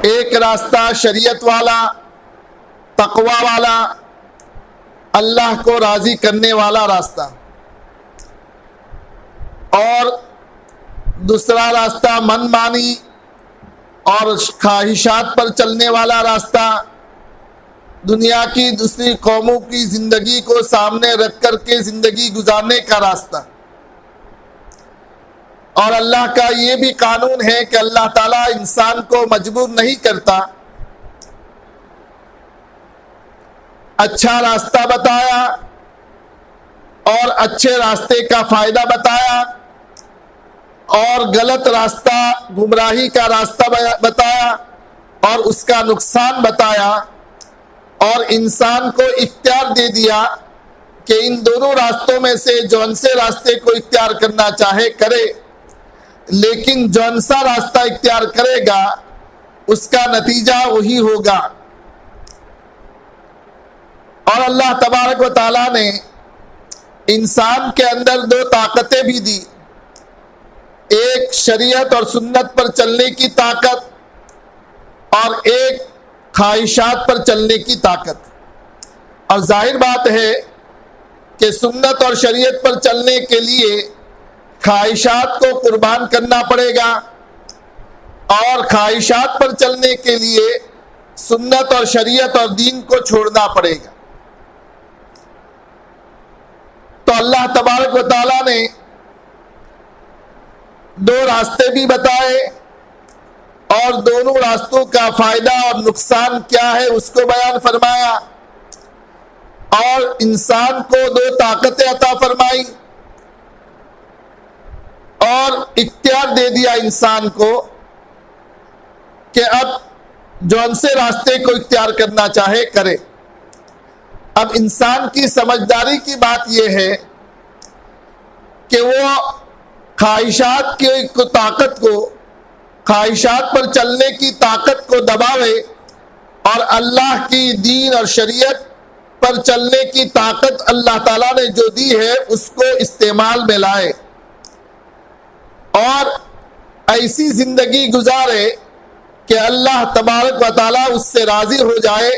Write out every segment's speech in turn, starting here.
ایک راستہ شریعت والا، تقوی والا، اللہ کو راضی کرنے والا راستہ، اور دوسرا راستہ من مانی اور خواہشات پر چلنے والا راستہ، دنیا کی دوسری قوموں کی زندگی کو سامنے رکھ کر کے زندگی گزارنے کا راستہ۔ اور اللہ کا یہ بھی قانون ہے کہ اللہ تعالیٰ انسان کو مجبور نہیں کرتا، اچھا راستہ بتایا اور اچھے راستے کا فائدہ بتایا، اور غلط راستہ گمراہی کا راستہ بتایا اور اس کا نقصان بتایا، اور انسان کو اختیار دے دیا کہ ان دونوں راستوں میں سے جون سے راستے کو اختیار کرنا چاہے کرے، لیکن جون سا راستہ اختیار کرے گا اس کا نتیجہ وہی ہوگا۔ اور اللہ تبارک و تعالیٰ نے انسان کے اندر دو طاقتیں بھی دی، ایک شریعت اور سنت پر چلنے کی طاقت اور ایک خواہشات پر چلنے کی طاقت۔ اور ظاہر بات ہے کہ سنت اور شریعت پر چلنے کے لیے خواہشات کو قربان کرنا پڑے گا، اور خواہشات پر چلنے کے لیے سنت اور شریعت اور دین کو چھوڑنا پڑے گا۔ تو اللہ تبارک و تعالیٰ نے دو راستے بھی بتائے اور دونوں راستوں کا فائدہ اور نقصان کیا ہے اس کو بیان فرمایا، اور انسان کو دو طاقتیں عطا فرمائی اور اختیار دے دیا انسان کو کہ اب جون سے راستے کو اختیار کرنا چاہے کرے۔ اب انسان کی سمجھداری کی بات یہ ہے کہ وہ خواہشات کی طاقت کو، خواہشات پر چلنے کی طاقت کو دباوے اور اللہ کی دین اور شریعت پر چلنے کی طاقت اللہ تعالیٰ نے جو دی ہے اس کو استعمال میں لائے اور ایسی زندگی گزارے کہ اللہ تبارک و تعالیٰ اس سے راضی ہو جائے،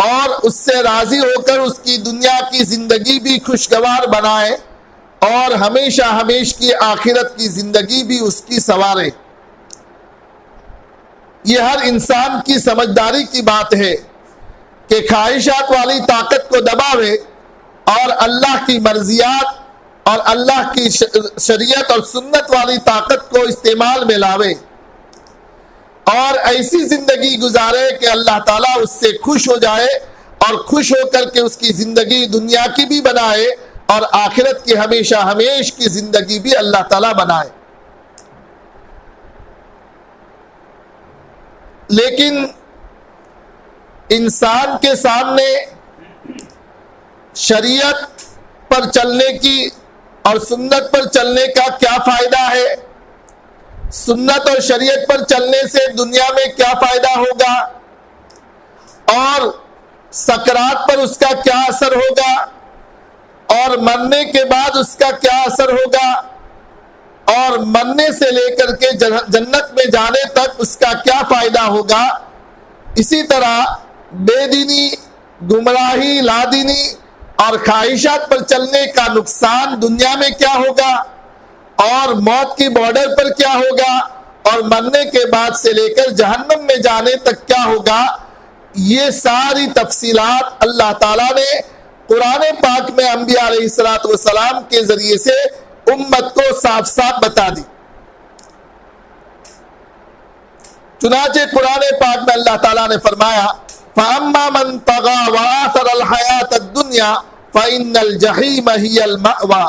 اور اس سے راضی ہو کر اس کی دنیا کی زندگی بھی خوشگوار بنائے اور ہمیشہ ہمیش کی آخرت کی زندگی بھی اس کی سنوارے۔ یہ ہر انسان کی سمجھداری کی بات ہے کہ خواہشات والی طاقت کو دباوے اور اللہ کی مرضیات اور اللہ کی شریعت اور سنت والی طاقت کو استعمال میں لاوے اور ایسی زندگی گزارے کہ اللہ تعالیٰ اس سے خوش ہو جائے اور خوش ہو کر کے اس کی زندگی دنیا کی بھی بنائے اور آخرت کی ہمیشہ ہمیش کی زندگی بھی اللہ تعالیٰ بنائے۔ لیکن انسان کے سامنے شریعت پر چلنے کی اور سنت پر چلنے کا کیا فائدہ ہے، سنت اور شریعت پر چلنے سے دنیا میں کیا فائدہ ہوگا، اور سکرات پر اس کا کیا اثر ہوگا، اور مرنے کے بعد اس کا کیا اثر ہوگا، اور مرنے سے لے کر کے جنت میں جانے تک اس کا کیا فائدہ ہوگا، اسی طرح بے دینی، گمراہی، لادینی اور خواہشات پر چلنے کا نقصان دنیا میں کیا ہوگا، اور موت کی بارڈر پر کیا ہوگا، اور مرنے کے بعد سے لے کر جہنم میں جانے تک کیا ہوگا، یہ ساری تفصیلات اللہ تعالیٰ نے قرآن پاک میں انبیاء علیہ السلام کے ذریعے سے امت کو صاف صاف بتا دی۔ چنانچہ قرآن پاک میں اللہ تعالیٰ نے فرمایا فَأَمَّا مَنْ طَغَى وَآثَرَ الْحَيَاةَ الدُّنْيَا فَإِنَّ الْجَحِيمَ هِيَ الْمَأْوَى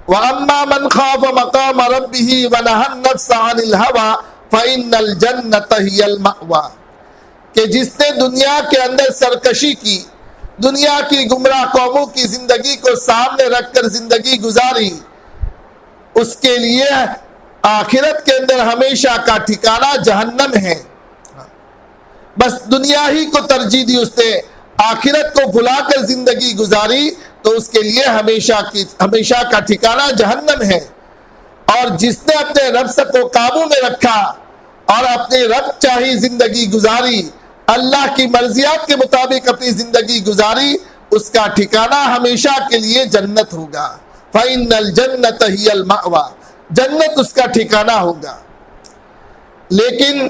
وَأَمَّا مَنْ خَافَ مَقَامَ رَبِّهِ وَنَهَى النَّفْسَ عَنِ الْهَوَى فَإِنَّ الْجَنَّةَ هِيَ الْمَأْوَى، کہ جس نے دنیا کے اندر سرکشی کی، دنیا کی گمراہ قوموں کی زندگی کو سامنے رکھ کر زندگی گزاری، اس کے لیے آخرت کے اندر ہمیشہ کا ٹھکانہ جہنم ہے۔ بس دنیا ہی کو ترجیح دی اس نے، آخرت کو بھلا کر زندگی گزاری تو اس کے لیے ہمیشہ کا ٹھکانہ جہنم ہے۔ اور جس نے اپنے نفس کو قابو میں رکھا اور اپنی رب چاہی زندگی گزاری، اللہ کی مرضیات کے مطابق اپنی زندگی گزاری، اس کا ٹھکانہ ہمیشہ کے لیے جنت ہوگا۔ فَإِنَّ الْجَنَّةَ هِيَ الْمَأْوَىٰ، جنت اس کا ٹھکانہ ہوگا۔ لیکن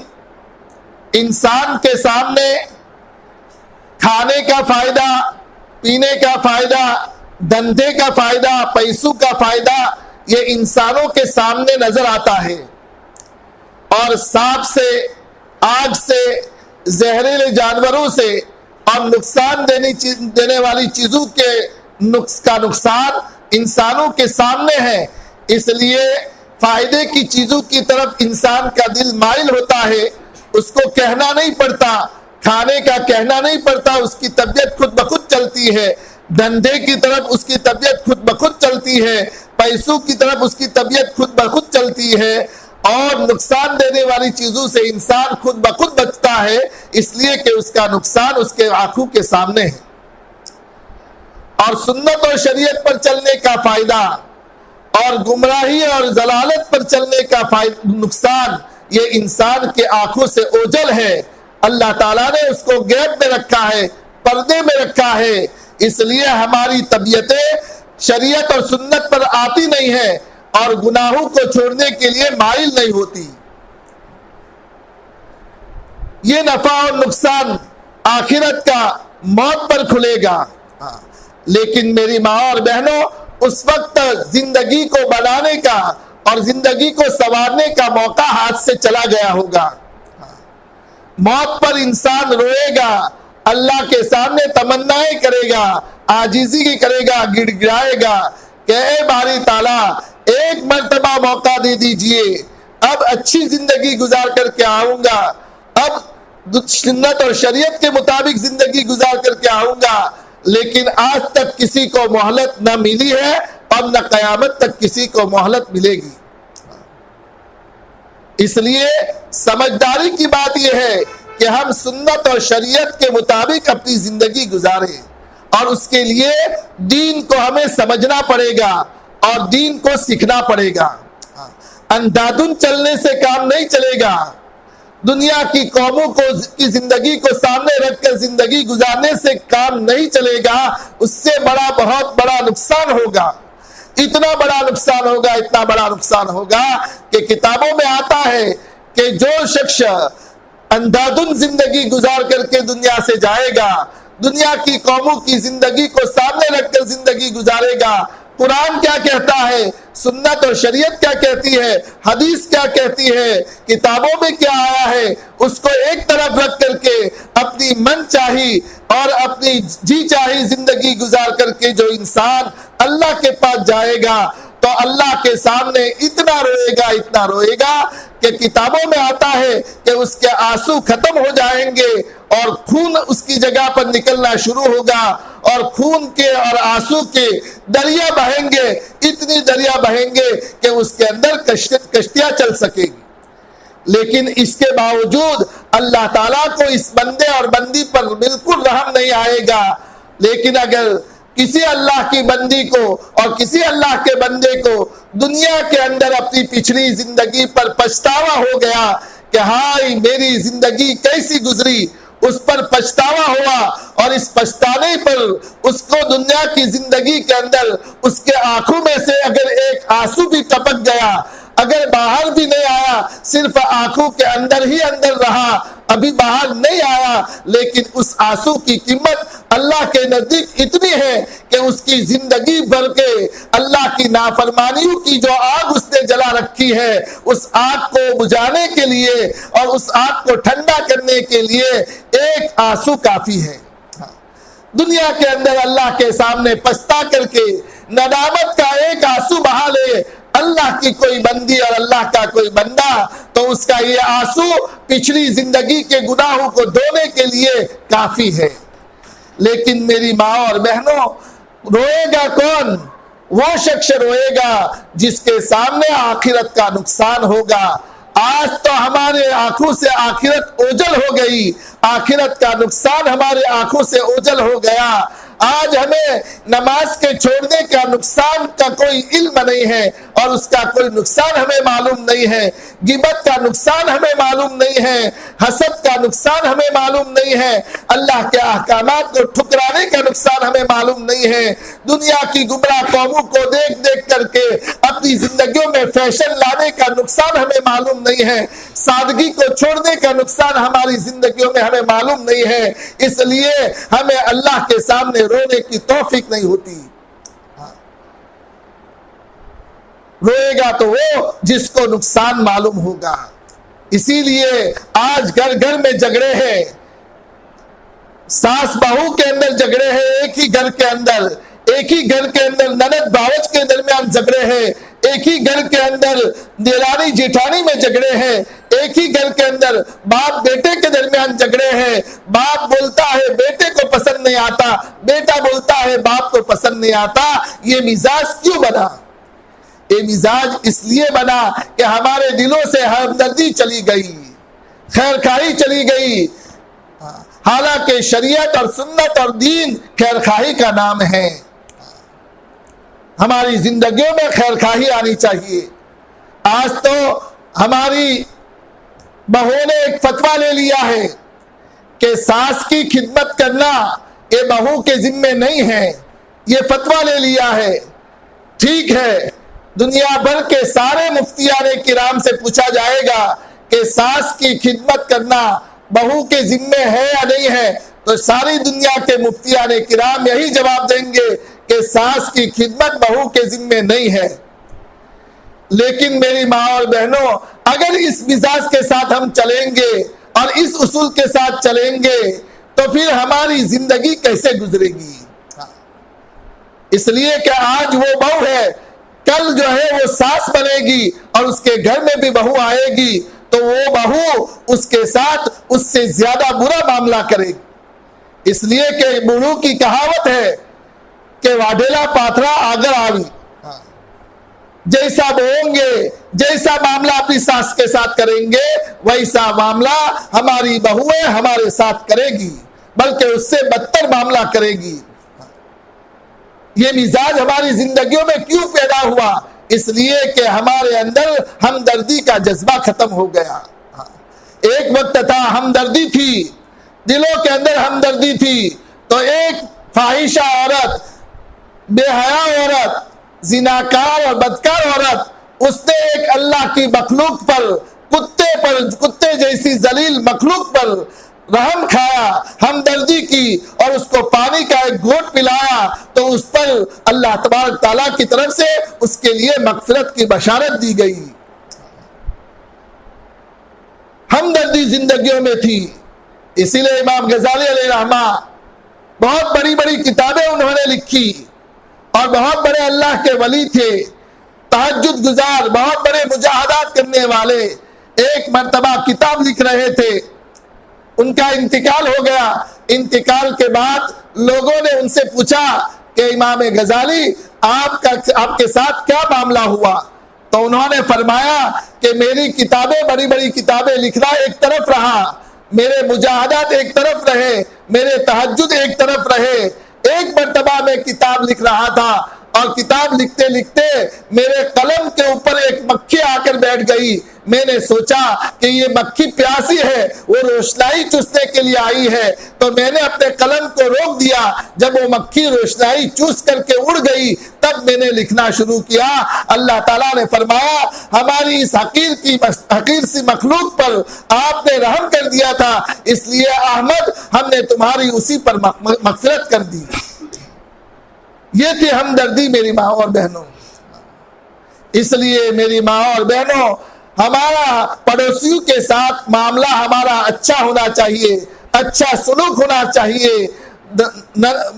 انسان کے سامنے کھانے کا فائدہ، پینے کا فائدہ، دھندے کا فائدہ، پیسوں کا فائدہ، یہ انسانوں کے سامنے نظر آتا ہے، اور سانپ سے، آگ سے، زہریلے جانوروں سے اور نقصان دینے والی چیزوں کا نقصان انسانوں کے سامنے ہے۔ اس لیے فائدے کی چیزوں کی طرف انسان کا دل مائل ہوتا ہے، اس کو کہنا نہیں پڑتا، کھانے کا کہنا نہیں پڑتا، اس کی طبیعت خود بخود چلتی ہے، دھندے کی طرف اس کی طبیعت خود بخود چلتی ہے، پیسوں کی طرف اس کی طبیعت خود بخود چلتی ہے، اور نقصان دینے والی چیزوں سے انسان خود بخود بچتا ہے، اس لیے کہ اس کا نقصان اس کے آنکھوں کے سامنے ہے۔ اور سنت اور شریعت پر چلنے کا فائدہ اور گمراہی اور ضلالت پر چلنے کا نقصان یہ انسان کے آنکھوں سے اوجھل ہے۔ اللہ تعالیٰ نے اس کو غیب میں رکھا ہے، پردے میں رکھا ہے، اس لیے ہماری طبیعتیں شریعت اور سنت پر آتی نہیں ہے اور گناہوں کو چھوڑنے کے لیے مائل نہیں ہوتی۔ یہ نفع اور نقصان آخرت کا موت پر کھلے گا۔ لیکن میری ماں اور بہنوں، اس وقت زندگی کو بنانے کا اور زندگی کو سنوارنے کا موقع ہاتھ سے چلا گیا ہوگا۔ موت پر انسان روئے گا، اللہ کے سامنے تمنائیں کرے گا، عاجزی کی کرے گا، گڑ گڑائے گا کہ اے باری تعالیٰ ایک مرتبہ موقع دے دیجئے، اب اچھی زندگی گزار کر کے آؤں گا، اب سنت اور شریعت کے مطابق زندگی گزار کر کے آؤں گا۔ لیکن آج تک کسی کو مہلت نہ ملی ہے اور نہ قیامت تک کسی کو مہلت ملے گی۔ اس لیے سمجھداری کی بات یہ ہے کہ ہم سنت اور شریعت کے مطابق اپنی زندگی گزاریں، اور اس کے لیے دین کو ہمیں سمجھنا پڑے گا اور دین کو سیکھنا پڑے گا۔ اندھادھن چلنے سے کام نہیں چلے گا، دنیا کی قوموں کی زندگی کو سامنے رکھ کر زندگی گزارنے سے کام نہیں چلے گا، اس سے بہت بڑا نقصان ہوگا، اتنا بڑا نقصان ہوگا، اتنا بڑا نقصان ہوگا کہ کتابوں میں آتا ہے کہ جو شخص اندھادھن زندگی گزار کر کے دنیا سے جائے گا، دنیا کی قوموں کی زندگی کو سامنے رکھ کر زندگی گزارے گا، قرآن کیا کہتا ہے، سنت اور شریعت کیا کہتی ہے، حدیث کیا کہتی ہے، کتابوں میں کیا آیا ہے، اس کو ایک طرف رکھ کر کے اپنی من چاہی اور اپنی جی چاہی زندگی گزار کر کے جو انسان اللہ کے پاس جائے گا تو اللہ کے سامنے اتنا روئے گا، اتنا روئے گا کہ کتابوں میں آتا ہے کہ اس کے آنسو ختم ہو جائیں گے اور خون اس کی جگہ پر نکلنا شروع ہوگا، اور خون کے اور آنسو کے دریا بہیں گے، اتنی دریا بہیں گے کہ اس کے اندر کشتیاں چل سکیں گی۔ لیکن اس کے باوجود اللہ تعالیٰ کو اس بندے اور بندی پر بالکل رحم نہیں آئے گا۔ لیکن اگر کسی اللہ کی بندی کو اور کسی اللہ کے بندے کو دنیا کے اندر اپنی پچھلی زندگی پر پچھتاوا ہو گیا کہ ہائے میری زندگی کیسی گزری، اس پر پچھتاوا ہوا، اور اس پچھتانے پر اس کو دنیا کی زندگی کے اندر اس کے آنکھوں میں سے اگر ایک آنسو بھی ٹپک گیا، اگر باہر بھی نہیں آیا، صرف آنکھوں کے اندر ہی اندر رہا، ابھی باہر نہیں آیا، لیکن اس آنسو کی قیمت اللہ کے نزدیک اتنی ہے کہ اس کی زندگی بھر کے اللہ کی نافرمانیوں کی جو آگ اس نے جلا رکھی ہے، اس آگ کو بجھانے کے لیے اور اس آگ کو ٹھنڈا کرنے کے لیے ایک آنسو کافی ہے۔ دنیا کے اندر اللہ کے سامنے پچھتا کر کے ندامت کا ایک آنسو بہا لے اللہ کی کوئی بندی اور اللہ کا کوئی بندہ، تو اس کا یہ آنسو پچھلی زندگی کے گناہوں کو دھونے کے لیے کافی ہے۔ لیکن میری ماں اور بہنوں، روئے گا کون؟ وہ شخص روئے گا جس کے سامنے آخرت کا نقصان ہوگا۔ آج تو ہمارے آنکھوں سے آخرت اوجھل ہو گئی، آخرت کا نقصان ہمارے آنکھوں سے اوجھل ہو گیا۔ آج ہمیں نماز کے چھوڑنے کا نقصان کا کوئی علم نہیں ہے اور اس کا کوئی نقصان ہمیں معلوم نہیں ہے، غیبت کا نقصان ہمیں معلوم نہیں ہے، حسد کا نقصان ہمیں معلوم نہیں ہے، اللہ کے احکامات کو ٹھکرانے کا نقصان ہمیں معلوم نہیں ہے، دنیا کی گمراہ قوموں کو دیکھ دیکھ کر کے اپنی زندگیوں میں فیشن لانے کا نقصان ہمیں معلوم نہیں ہے، سادگی کو چھوڑنے کا نقصان ہماری زندگیوں میں ہمیں معلوم نہیں ہے، اس لیے ہمیں اللہ کے سامنے رونے کی توفیق نہیں ہوتی۔ روئے گا تو وہ جس کو نقصان معلوم ہوگا۔ اسی لیے آج گھر گھر میں جھگڑے ہیں، ساس بہو کے اندر جھگڑے ہیں، ایک ہی گھر کے اندر نند باورچ کے درمیان جھگڑے ہیں، ایک ہی گھر کے اندر دیرانی جیٹھانی میں جھگڑے ہیں، ایک ہی گھر کے اندر باپ بیٹے کے درمیان جھگڑے ہیں، باپ بولتا ہے بیٹے کو پسند نہیں آتا، بیٹا بولتا ہے باپ کو پسند نہیں آتا۔ یہ مزاج کیوں بنا؟ یہ مزاج اس لیے بنا کہ ہمارے دلوں سے ہمدردی چلی گئی، خیر خواہی چلی گئی، حالانکہ شریعت اور سنت اور دین خیر خواہی کا نام ہے۔ ہماری زندگیوں میں خیر خواہی آنی چاہیے۔ آج تو ہماری بہو نے ایک فتویٰ لے لیا ہے کہ ساس کی خدمت کرنا یہ بہو کے ذمے نہیں ہے، یہ فتویٰ لے لیا ہے۔ ٹھیک ہے، دنیا بھر کے سارے مفتیان کرام سے پوچھا جائے گا کہ ساس کی خدمت کرنا بہو کے ذمے ہے یا نہیں ہے، تو ساری دنیا کے مفتیان کرام یہی جواب دیں گے کہ ساس کی خدمت بہو کے ذمے نہیں ہے۔ لیکن میری ماں اور بہنوں، اگر اس مزاج کے ساتھ ہم چلیں گے اور اس اصول کے ساتھ چلیں گے تو پھر ہماری زندگی کیسے گزرے گی؟ اس لیے کہ آج وہ بہو ہے، کل جو ہے وہ ساس بنے گی اور اس کے گھر میں بھی بہو آئے گی تو وہ بہو اس کے ساتھ اس سے زیادہ برا معاملہ کرے گی۔ اس لیے کہ بوڑھوں کی کہاوت ہے کہ واڈیلا پاتھرا آگر آوی، جیسا بولیں گے، جیسا معاملہ اپنی ساس کے ساتھ کریں گے ویسا معاملہ ہماری بہویں ہمارے ساتھ کرے گی، بلکہ اس سے بدتر معاملہ کرے گی۔ یہ مزاج ہماری زندگیوں میں کیوں پیدا ہوا؟ اس لیے کہ ہمارے اندر ہمدردی کا جذبہ ختم ہو گیا۔ ایک وقت تھا ہمدردی تھی، دلوں کے اندر ہمدردی تھی، تو ایک فاحشہ عورت، بے حیا عورت، زناکار اور بدکار عورت، اس نے ایک اللہ کی مخلوق پر، کتے جیسی ذلیل مخلوق پر رحم کھایا، ہمدردی کی اور اس کو پانی کا ایک گھونٹ پلایا تو اس پر اللہ تبارک تعالیٰ کی طرف سے اس کے لیے مغفرت کی بشارت دی گئی۔ ہمدردی زندگیوں میں تھی، اسی لیے امام غزالی علیہ رحمہ بہت بڑی بڑی کتابیں انہوں نے لکھی اور بہت بڑے اللہ کے ولی تھے، تہجد گزار، بہت بڑے مجاہدات کرنے والے۔ ایک مرتبہ کتاب لکھ رہے تھے، ان کا انتقال ہو گیا۔ انتقال کے بعد لوگوں نے ان سے پوچھا کہ امام غزالی آپ کے ساتھ کیا معاملہ ہوا؟ تو انہوں نے فرمایا کہ میری کتابیں، بڑی بڑی کتابیں لکھنا ایک طرف رہا، میرے مجاہدات ایک طرف رہے، میرے تہجد ایک طرف رہے۔ ایک مرتبہ میں کتاب لکھ رہا تھا اور کتاب لکھتے لکھتے میرے قلم کے اوپر ایک مکھی آ کر بیٹھ گئی۔ میں نے سوچا کہ یہ مکھی پیاسی ہے، وہ روشنائی چوسنے کے لیے آئی ہے، تو میں نے اپنے قلم کو روک دیا۔ جب وہ مکھی روشنائی چوس کر کے اڑ گئی تب میں نے لکھنا شروع کیا۔ اللہ تعالیٰ نے فرمایا ہماری اس حقیر سی مخلوق پر آپ نے رحم کر دیا تھا، اس لیے احمد ہم نے تمہاری اسی پر مغفرت کر دی۔ یہ تھی ہمدردی میری ماں اور بہنوں۔ اس لیے میری ماں اور بہنوں، ہمارا پڑوسیوں کے ساتھ معاملہ ہمارا اچھا ہونا چاہیے، اچھا سلوک ہونا چاہیے۔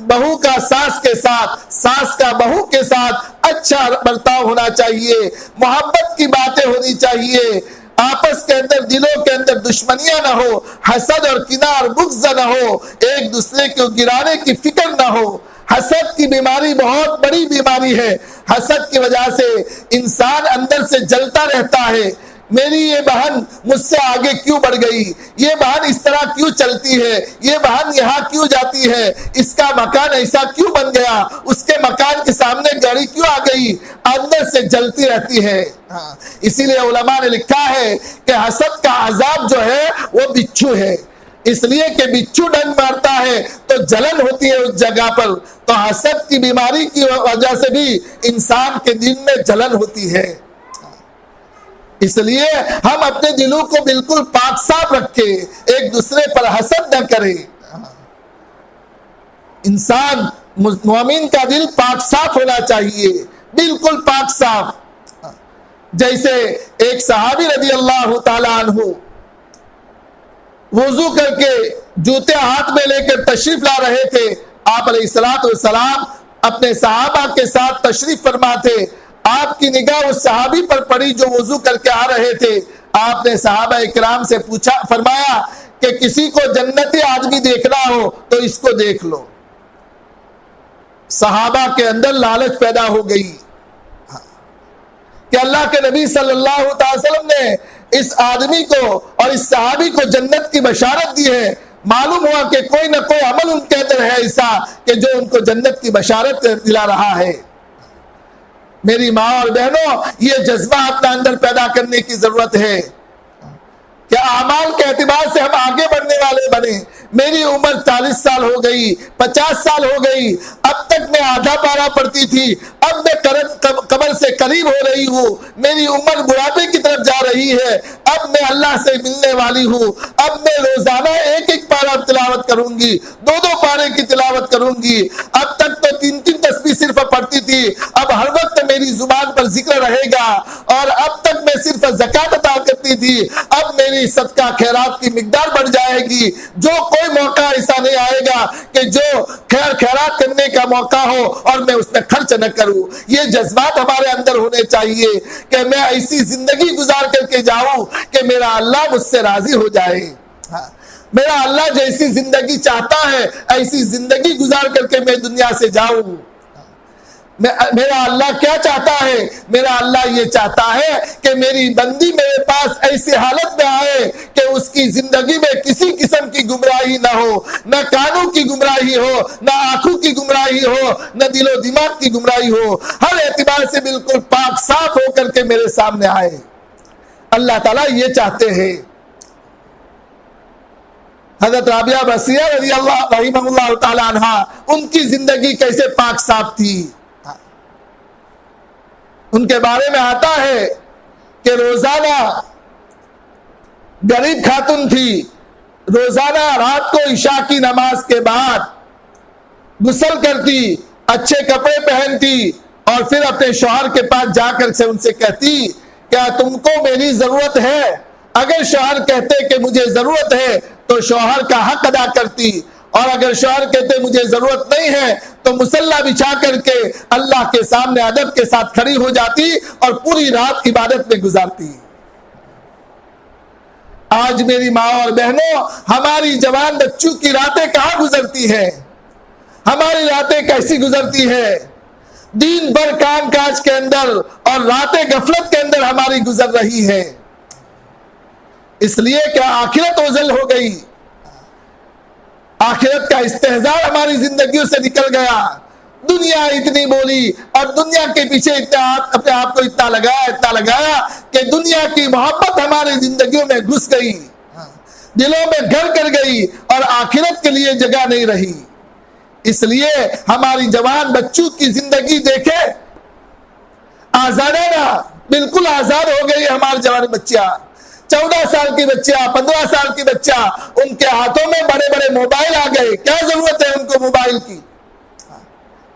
بہو کا ساس کے ساتھ، ساس کا بہو کے ساتھ اچھا برتاؤ ہونا چاہیے، محبت کی باتیں ہونی چاہیے، آپس کے اندر دلوں کے اندر دشمنیاں نہ ہو، حسد اور کینہ اور بغض نہ ہو، ایک دوسرے کو گرانے کی فکر نہ ہو۔ حسد کی بیماری بہت بڑی بیماری ہے۔ حسد کی وجہ سے انسان اندر سے جلتا رہتا ہے، میری یہ بہن مجھ سے آگے کیوں بڑھ گئی, یہ بہن اس طرح کیوں چلتی ہے, یہ بہن یہاں کیوں جاتی ہے, اس کا مکان ایسا کیوں بن گیا, اس کے مکان کے سامنے گاڑی کیوں آ گئی, اندر سے جلتی رہتی ہے. اسی لیے علماء نے لکھا ہے کہ حسد کا عذاب جو ہے وہ بچھو ہے, اس لیے کہ بچھو ڈنگ مارتا ہے تو جلن ہوتی ہے اس جگہ پر, تو حسد کی بیماری کی وجہ سے بھی انسان کے دل میں جلن ہوتی ہے. اس لیے ہم اپنے دلوں کو بالکل پاک صاف رکھیں, ایک دوسرے پر حسد نہ کریں. انسان مومن کا دل پاک صاف ہونا چاہیے, بالکل پاک صاف. جیسے ایک صحابی رضی اللہ تعالی عنہ وضو کر کے جوتے ہاتھ میں لے کر تشریف لا رہے تھے, آپ علیہ الصلوۃ والسلام اپنے صحابہ کے ساتھ تشریف فرما تھے. آپ کی نگاہ اس صحابی پر پڑی جو وضو کر کے آ رہے تھے. آپ نے صحابہ اکرام سے پوچھا, فرمایا کہ کسی کو جنتی آدمی دیکھنا ہو تو اس کو دیکھ لو. صحابہ کے اندر لالچ پیدا ہو گئی کہ اللہ کے نبی صلی اللہ علیہ وسلم نے اس آدمی کو اور اس صحابی کو جنت کی بشارت دی ہے. معلوم ہوا کہ کوئی نہ کوئی عمل ان کے اندر ہے ایسا کہ جو ان کو جنت کی بشارت دلا رہا ہے. میری ماں اور بہنوں, یہ جذبہ اپنا اندر پیدا کرنے کی ضرورت ہے کہ اعمال کے اعتبار سے ہم آگے بڑھنے والے بنے. میری عمر 40 سال ہو گئی, 50 سال ہو گئی, اب تک میں آدھا پارا پڑتی تھی, اب میں قبر سے قریب ہو رہی ہوں, میری عمر بڑھاپے کی طرف جا رہی ہے, اب میں اللہ سے ملنے والی ہوں, اب میں روزانہ ایک پارا تلاوت کروں گی, 2 پارے کی تلاوت کروں گی. اب تک تو 3 تسبیح صرف پڑھتی تھی, اب ہر وقت میری زبان پر ذکر رہے گا. اور اب تک میں صرف زکات ادا کرتی تھی, اب میری صدقہ خیرات کی مقدار بڑھ جائے گی. جو کوئی موقع ایسا نہیں آئے گا کہ جو خیرات کرنے کا موقع ہو اور میں اس میں خرچ نہ کروں. یہ جذبات ہمارے اندر ہونے چاہیے کہ میں ایسی زندگی گزار کر کے جاؤں کہ میرا اللہ مجھ سے راضی ہو جائے. میرا اللہ جیسی زندگی چاہتا ہے ایسی زندگی گزار کر کے میں دنیا سے جاؤں. میرا اللہ کیا چاہتا ہے؟ میرا اللہ یہ چاہتا ہے کہ میری بندی میرے پاس ایسی حالت میں آئے کہ اس کی زندگی میں کسی قسم کی گمراہی نہ ہو, نہ کانوں کی گمراہی ہو, نہ آنکھوں کی گمراہی ہو, نہ دل و دماغ کی گمراہی ہو, ہر اعتبار سے بالکل پاک صاف ہو کر کے میرے سامنے آئے. اللہ تعالیٰ یہ چاہتے ہیں. حضرت رابعہ بصریہ رضی اللہ رحمہ اللہ تعالی عنہا, ان کی زندگی کیسے پاک صاف تھی. ان کے بارے میں آتا ہے کہ روزانہ غریب خاتون تھی, روزانہ رات کو عشاء کی نماز کے بعد غسل کرتی, اچھے کپڑے پہنتی اور پھر اپنے شوہر کے پاس جا کر سے ان سے کہتی کیا تم کو میری ضرورت ہے. اگر شوہر کہتے کہ مجھے ضرورت ہے تو شوہر کا حق ادا کرتی, اور اگر شوہر کہتے مجھے ضرورت نہیں ہے تو مصلی بچھا کر کے اللہ کے سامنے ادب کے ساتھ کھڑی ہو جاتی اور پوری رات عبادت میں گزارتی. آج میری ماں اور بہنوں, ہماری جوان بچوں کی راتیں کہاں گزرتی ہیں, ہماری راتیں کیسی گزرتی ہے. دن بھر کام کاج کے اندر اور راتیں غفلت کے اندر ہماری گزر رہی ہے. اس لیے کہ آخرت اوزل ہو گئی, آخرت کا استحضار ہماری زندگیوں سے نکل گیا. دنیا اتنی بولی اور دنیا کے پیچھے اپنے آپ کو اتنا لگایا کہ دنیا کی محبت ہماری زندگیوں میں گھس گئی, دلوں میں گھر کر گئی اور آخرت کے لیے جگہ نہیں رہی. اس لیے ہماری جوان بچوں کی زندگی دیکھے, آزادانہ بالکل آزاد ہو گئی ہماری جوان بچیاں. 14 سال کی بچہ, 15 سال کی بچہ, ان کے ہاتھوں میں بڑے بڑے موبائل آ گئے. کیا ضرورت ہے ان کو موبائل کی,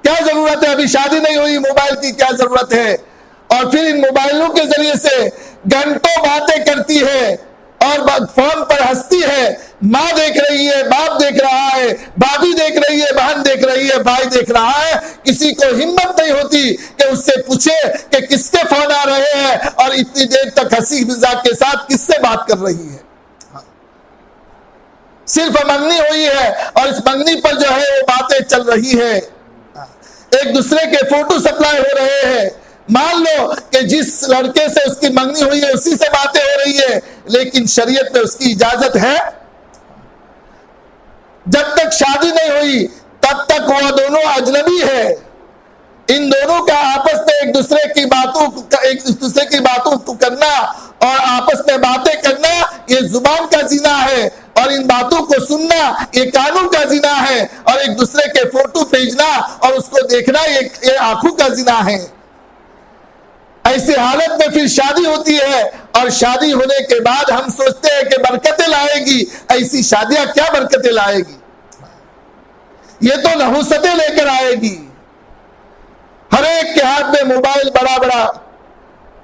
کیا ضرورت ہے؟ ابھی شادی نہیں ہوئی, موبائل کی کیا ضرورت ہے؟ اور پھر ان موبائلوں کے ذریعے سے گھنٹوں باتیں کرتی ہے اور فون پر ہنستی ہے. ماں دیکھ رہی ہے, باپ دیکھ رہا ہے, بھابھی دیکھ رہی ہے, بہن دیکھ رہی ہے, بھائی دیکھ رہا ہے. کسی کو ہمت نہیں ہوتی کہ اس سے پوچھے کہ کس کے فون آ رہے ہیں اور اتنی دیر تک ہنسی مذاق کے ساتھ کس سے بات کر رہی ہے. صرف منگنی ہوئی ہے اور اس منگنی پر جو ہے وہ باتیں چل رہی ہے. ایک دوسرے کے فوٹو سپلائی ہو رہے ہیں, مان لو کہ جس لڑکے سے اس کی منگنی ہوئی ہے اسی سے باتیں ہو رہی ہے، لیکن شریعت میں اس کی اجازت ہے؟ جب تک شادی نہیں ہوئی تب تک وہ دونوں اجنبی ہے. ان دونوں کا آپس میں ایک دوسرے کی باتوں کو کرنا اور آپس میں باتیں کرنا یہ زبان کا زنا ہے، اور ان باتوں کو سننا یہ کانوں کا زنا ہے، اور ایک دوسرے کے فوٹو بھیجنا اور اس کو دیکھنا یہ آنکھوں کا زنا ہے. ایسی حالت میں پھر شادی ہوتی ہے، اور شادی ہونے کے بعد ہم سوچتے ہیں کہ برکتیں لائے گی. ایسی شادیاں کیا برکتیں لائے گی؟ یہ تو نحوستیں لے کر آئے گی. ہر ایک کے ہاتھ میں موبائل بڑا بڑا،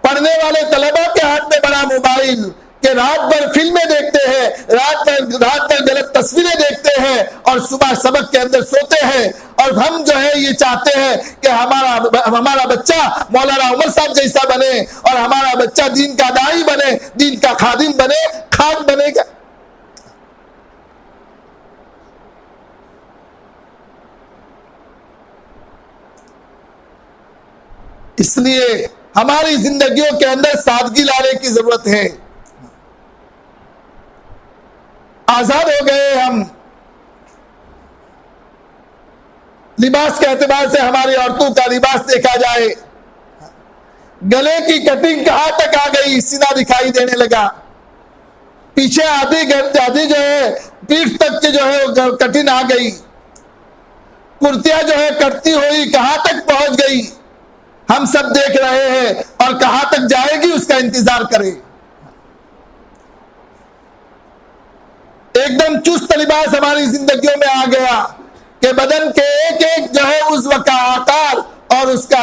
پڑھنے والے طلبہ کے ہاتھ میں بڑا موبائل، کہ رات بھر فلمیں دیکھتے ہیں، رات بھر غلط تصویریں دیکھتے ہیں، اور صبح سبق کے اندر سوتے ہیں. اور ہم جو ہے یہ چاہتے ہیں کہ ہمارا بچہ مولانا عمر صاحب جیسا بنے، اور ہمارا بچہ دین کا داعی بنے، دین کا خادم بنے، خادم بنے گا. اس لیے ہماری زندگیوں کے اندر سادگی لانے کی ضرورت ہے. آزاد ہو گئے ہم. لباس کے اعتبار سے ہماری عورتوں کا لباس دیکھا جائے، گلے کی کٹنگ کہاں تک آ گئی، سینہ دکھائی دینے لگا. پیچھے آدھی جو ہے پیٹھ تک کی جو ہے کٹنگ آ گئی. کرتیاں جو ہے کٹتی ہوئی کہاں تک پہنچ گئی، ہم سب دیکھ رہے ہیں، اور کہاں تک جائے گی اس کا انتظار کریں. ایک دم چست لباس ہماری زندگیوں میں آ گیا کہ بدن کے ایک ایک جو ہے عضو کا آکار اور اس کا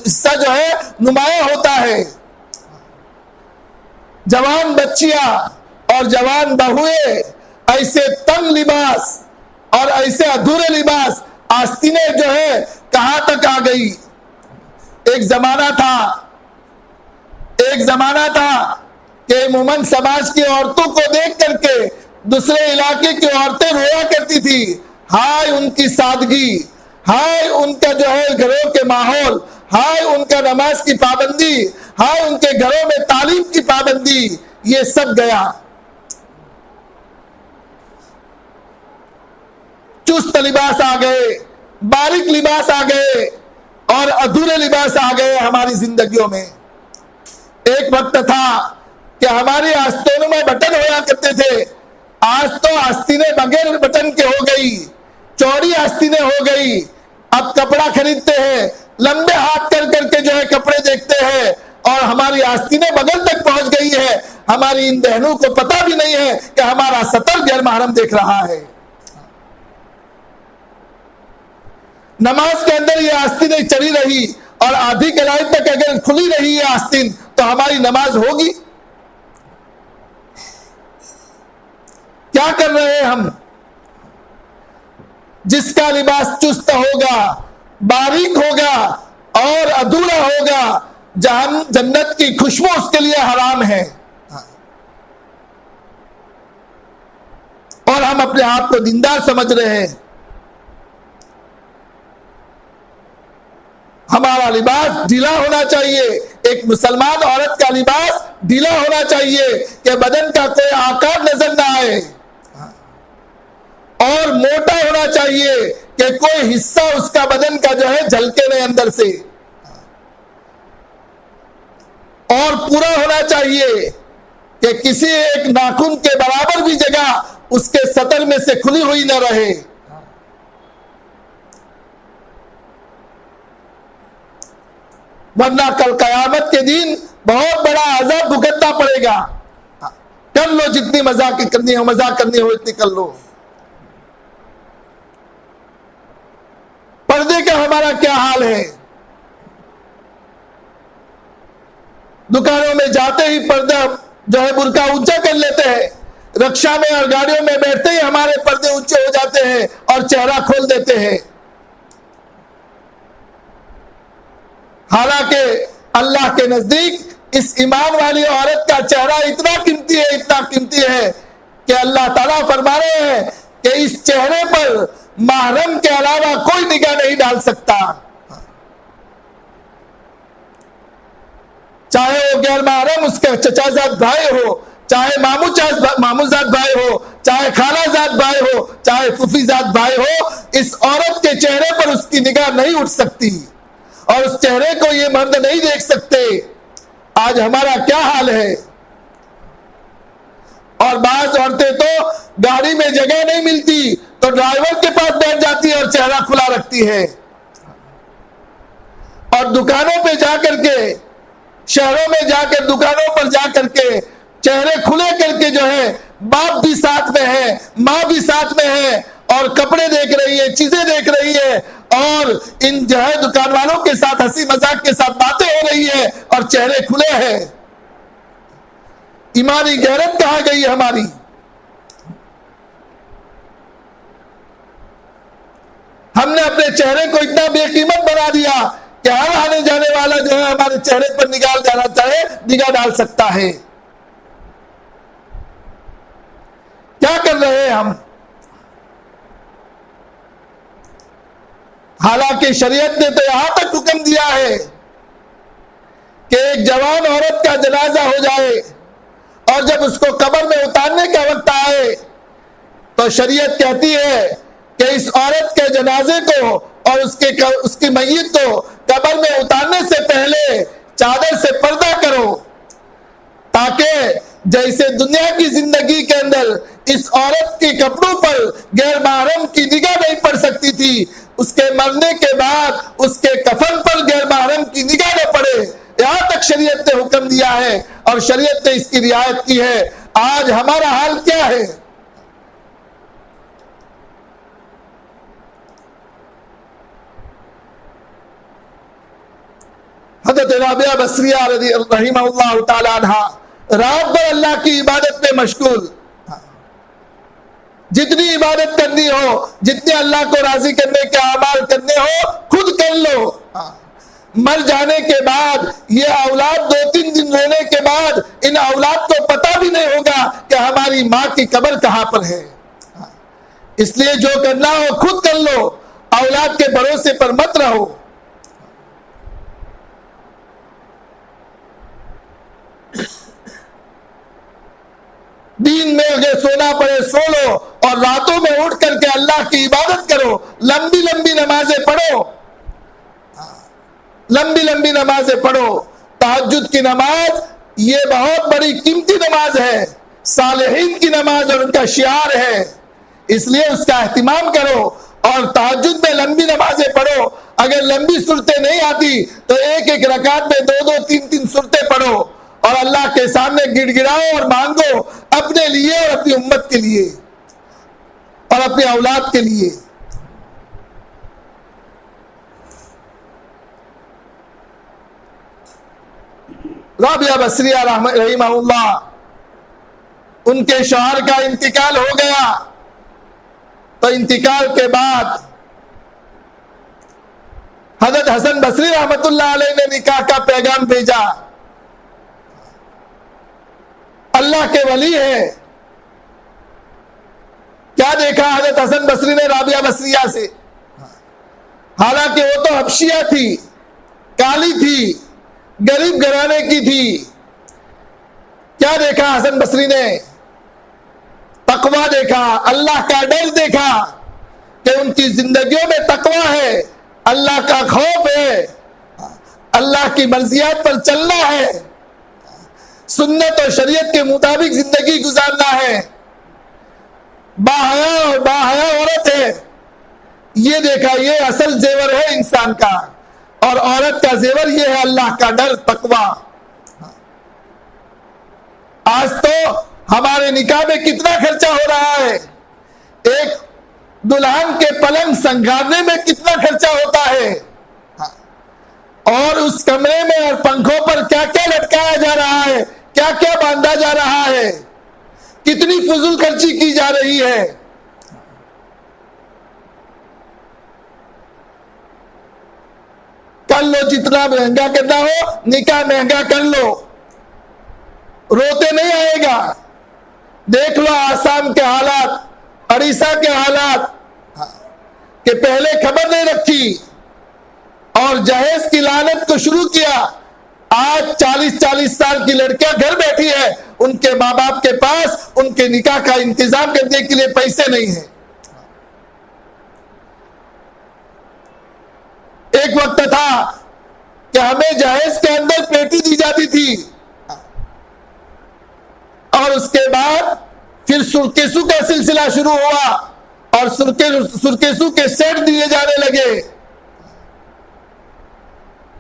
حصہ جو ہے نمایاں ہوتا ہے. جوان بچیاں اور جوان بہویں ایسے تنگ لباس اور ایسے ادھورے لباس، آستینیں جو ہے کہاں تک آ گئی. ایک زمانہ تھا کہ عموماً سماج کی عورتوں کو دیکھ کر کے دوسرے علاقے کی عورتیں رویا کرتی تھی. ہائے ان کی سادگی، ہائے ان کا جو ہے گھروں کے ماحول، ہائے ان کا نماز کی پابندی، ہائے ان کے گھروں میں تعلیم کی پابندی. یہ سب گیا. چست لباس آ گئے، باریک لباس آ گئے، اور ادھورے لباس آ گئے ہماری زندگیوں میں. ایک وقت تھا کہ ہماری آستینوں میں بٹن ہوا کرتے تھے، آج تو آستینیں بغیر بٹن کے ہو گئی، چوڑی آستینیں ہو گئی. اب کپڑا خریدتے ہیں، لمبے ہاتھ کر کر کے جو ہے کپڑے دیکھتے ہیں، اور ہماری آستینیں بغل تک پہنچ گئی ہے. ہماری ان بہنوں کو پتہ بھی نہیں ہے کہ ہمارا سطر غیر محرم دیکھ رہا ہے. نماز کے اندر یہ آستینیں چلی رہی، اور آدھی کلائی تک اگر کھلی رہی یہ آستین تو ہماری نماز ہوگی؟ کیا کر رہے ہیں ہم؟ جس کا لباس چست ہوگا، باریک ہوگا اور ادھورا ہوگا، جنت کی خوشبو اس کے لیے حرام ہے. اور ہم اپنے آپ کو دیندار سمجھ رہے ہیں. ہمارا لباس ڈھیلا ہونا چاہیے. ایک مسلمان عورت کا لباس ڈھیلا ہونا چاہیے کہ بدن کا کوئی آکار نظر نہ آئے، اور موٹا ہونا چاہیے کہ کوئی حصہ اس کا بدن کا جو ہے جھلکے نہیں اندر سے، اور پورا ہونا چاہیے کہ کسی ایک ناخن کے برابر بھی جگہ اس کے سطر میں سے کھلی ہوئی نہ رہے. ورنہ کل قیامت کے دن بہت بڑا عذاب بھگتنا پڑے گا. کر لو جتنی مزاح کرنی ہو اتنی کر لو. پردے کا ہمارا کیا حال ہے؟ دکانوں میں جاتے ہی پردہ جو ہے برقع اونچا کر لیتے ہیں، رکشا میں اور گاڑیوں میں بیٹھتے ہی ہمارے پردے اونچے ہو جاتے ہیں اور چہرہ کھول دیتے ہیں. حالانکہ اللہ کے نزدیک اس ایمان والی عورت کا چہرہ اتنا قیمتی ہے کہ اللہ تعالیٰ فرما رہے ہیں کہ اس چہرے پر محرم کے علاوہ کوئی نگاہ نہیں ڈال سکتا. چاہے وہ غیر محرم اس کے چچا زاد بھائی ہو، چاہے مامو زاد بھائی ہو، چاہے خالہ زاد بھائی ہو، چاہے پھوپھی زاد بھائی ہو، اس عورت کے چہرے پر اس کی نگاہ نہیں اٹھ سکتی اور اس چہرے کو یہ مرد نہیں دیکھ سکتے۔ آج ہمارا کیا حال ہے؟ اور بعض عورتیں تو گاڑی میں جگہ نہیں ملتی تو ڈرائیور کے پاس بیٹھ جاتی ہے اور چہرہ کھلا رکھتی ہے، اور دکانوں پہ جا کر کے، شہروں میں جا کر دکانوں پر جا کر کے چہرے کھلے کر کے جو ہے باپ بھی ساتھ میں ہے، ماں بھی ساتھ میں ہے، اور کپڑے دیکھ رہی ہے، چیزیں دیکھ رہی ہے، اور ان جو ہے دکان والوں کے ساتھ ہنسی مذاق کے ساتھ باتیں ہو رہی ہے اور چہرے کھلے ہیں۔ ایمانی غیرت کہاں گئی ہماری؟ ہم نے اپنے چہرے کو اتنا بے قیمت بنا دیا کہ ہر آنے جانے والا جو ہے ہمارے چہرے پر نگاہ ڈالنا چاہے نگاہ ڈال سکتا ہے۔ کیا کر رہے ہیں ہم؟ حالانکہ شریعت نے تو یہاں تک حکم دیا ہے کہ ایک جوان عورت کا جنازہ ہو جائے اور جب اس کو قبر میں اتارنے کا وقت آئے تو شریعت کہتی ہے کہ اس عورت کے جنازے کو اور اس کی میت کو قبر میں اتارنے سے پہلے چادر سے پردہ کرو، تاکہ جیسے دنیا کی زندگی کے اندر اس عورت کے کپڑوں پر غیر محرم کی نگاہ نہیں پڑ سکتی تھی، اس کے مرنے کے بعد اس کے کفن پر غیر محرم کی نگاہ نہ پڑے، یہاں تک شریعت نے حکم دیا ہے اور شریعت نے اس کی رعایت کی ہے۔ آج ہمارا حال کیا ہے؟ حضرت رابعہ بصریہ رحمہ اللہ تعالی عنہ رات بھر اللہ کی عبادت میں مشغول، جتنی عبادت کرنی ہو، جتنے اللہ کو راضی کرنے کے اعمال کرنے ہو خود کر لو، مر جانے کے بعد یہ اولاد 2-3 دن رونے کے بعد ان اولاد کو پتہ بھی نہیں ہوگا کہ ہماری ماں کی قبر کہاں پر ہے۔ اس لیے جو کرنا ہو خود کر لو، اولاد کے بھروسے پر مت رہو۔ دین میں اگر سونا پڑے سو لو اور راتوں میں اٹھ کر کے اللہ کی عبادت کرو، لمبی لمبی نمازیں پڑھو، لمبی لمبی نمازیں پڑھو۔ تہجد کی نماز یہ بہت بڑی قیمتی نماز ہے، صالحین کی نماز اور ان کا شعار ہے، اس لیے اس کا اہتمام کرو اور تہجد میں لمبی نمازیں پڑھو۔ اگر لمبی صورتیں نہیں آتی تو ایک ایک رکعت میں 2-2 3-3 صورتیں پڑھو اور اللہ کے سامنے گڑ گڑاؤ اور مانگو اپنے لیے اور اپنی امت کے لیے اور اپنی اولاد کے لیے۔ رابعہ بصریہ رحمہ اللہ، ان کے شوہر کا انتقال ہو گیا تو انتقال کے بعد حضرت حسن بصری رحمۃ اللہ علیہ نے نکاح کا پیغام بھیجا۔ اللہ کے ولی ہے، کیا دیکھا حضرت حسن بصری نے رابعہ بصریہ سے؟ حالانکہ وہ تو حبشیہ تھی، کالی تھی، غریب گھرانے کی تھی۔ کیا دیکھا حسن بصری نے؟ تقویٰ دیکھا، اللہ کا ڈر دیکھا کہ ان کی زندگیوں میں تقویٰ ہے، اللہ کا خوف ہے، اللہ کی مرضیات پر چلنا ہے، سنت اور شریعت کے مطابق زندگی گزارنا ہے، باحیا اور باحیا عورت ہے۔ یہ دیکھا، یہ اصل زیور ہے انسان کا، اور عورت کا زیور یہ ہے اللہ کا ڈر، تقویٰ۔ آج تو ہمارے نکاح میں کتنا خرچہ ہو رہا ہے، ایک دلہن کے پلنگ سنگارنے میں کتنا خرچہ ہوتا ہے، اور اس کمرے میں اور پنکھوں پر کیا کیا لٹکایا جا رہا ہے، کیا کیا باندھا جا رہا ہے، کتنی فضول خرچی کی جا رہی ہے۔ کر لو جتنا مہنگا کرنا ہو، نکاح مہنگا کر لو، روتے نہیں آئے گا۔ دیکھ لو آسام کے حالات، اڑیسہ کے حالات، کہ پہلے خبر نہیں رکھی اور جہیز کی لعنت کو شروع کیا، آج 40 سال کی لڑکیاں گھر بیٹھی ہے، ان کے ماں باپ کے پاس ان کے نکاح کا انتظام کرنے کے لیے پیسے نہیں ہیں۔ ایک وقت تھا کہ ہمیں جہیز کے اندر پیٹی دی جاتی تھی، اور اس کے بعد پھر سرکیسو کا سلسلہ شروع ہوا اور سرکیسو کے سیٹ دیے جانے لگے،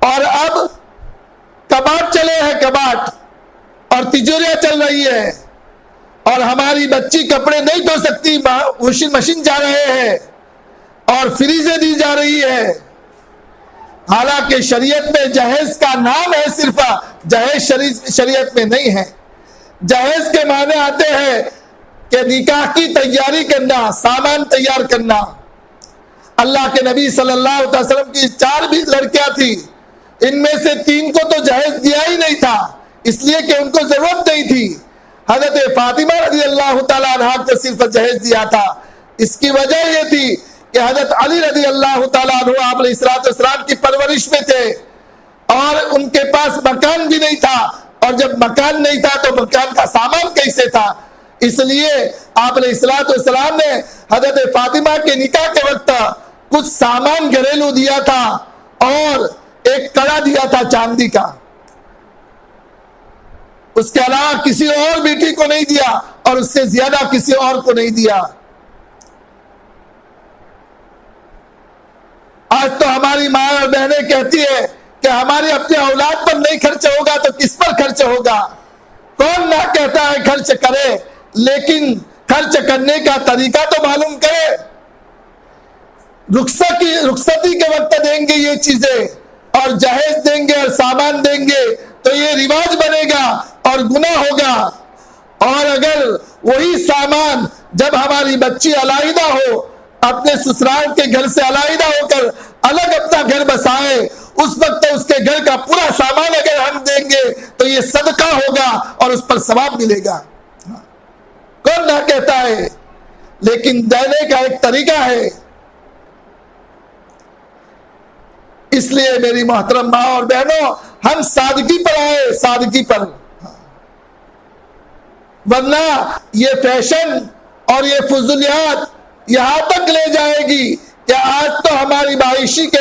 اور اب کباٹ چلے ہیں، کباٹ اور تجوریاں چل رہی ہے، اور ہماری بچی کپڑے نہیں دھو سکتی، واشنگ مشین جا رہے ہیں اور فریزیں دی جا رہی ہے۔ حالانکہ شریعت میں جہیز کا نام ہے، صرف جہیز شریعت میں نہیں ہے۔ جہیز کے معنی آتے ہیں کہ نکاح کی تیاری کرنا، سامان تیار کرنا۔ اللہ کے نبی صلی اللہ علیہ وسلم کی 4 بھی لڑکیاں تھی، ان میں سے 3 کو تو جہیز دیا ہی نہیں تھا، اس لیے کہ ان کو ضرورت نہیں تھی۔ حضرت فاطمہ رضی اللہ تعالیٰ عنہ کو صرف جہیز دیا تھا۔ اس کی وجہ یہ تھی کہ حضرت علی رضی اللہ تعالیٰ عنہ آپ علیہ السلام کی پرورش میں تھے، اور ان کے پاس مکان بھی نہیں تھا، اور جب مکان نہیں تھا تو مکان کا سامان کیسے تھا؟ اس لیے آپ علیہ السلام نے حضرت فاطمہ کے نکاح کے وقت کچھ سامان گھریلو دیا تھا، اور ایک کڑا دیا تھا چاندی کا، اس کے علاوہ کسی اور بیٹی کو نہیں دیا، اور اس سے زیادہ کسی اور کو نہیں دیا۔ آج تو ہماری ماں اور بہنیں کہتی ہے کہ ہماری اپنی اولاد پر نہیں خرچ ہوگا تو کس پر خرچ ہوگا؟ کون نہ کہتا ہے خرچ کرے، لیکن خرچ کرنے کا طریقہ تو معلوم کرے۔ رخصتی کے وقت دیں گے یہ چیزیں، اور جہیز دیں گے اور سامان دیں گے تو یہ رواج بنے گا اور گناہ ہوگا۔ اور اگر وہی سامان جب ہماری بچی علیحدہ ہو، اپنے سسرال کے گھر سے علیحدہ ہو کر الگ اپنا گھر بسائے، اس وقت اس کے گھر کا پورا سامان اگر ہم دیں گے تو یہ صدقہ ہوگا اور اس پر ثواب ملے گا۔ کون نہ کہتا ہے، لیکن دینے کا ایک طریقہ ہے۔ اس لیے میری محترم ماں اور بہنوں، ہم سادگی پر آئے، سادگی پر، ورنہ یہ فیشن اور یہ فضولیات یہاں تک لے جائے گی کہ آج تو ہماری باویشی کے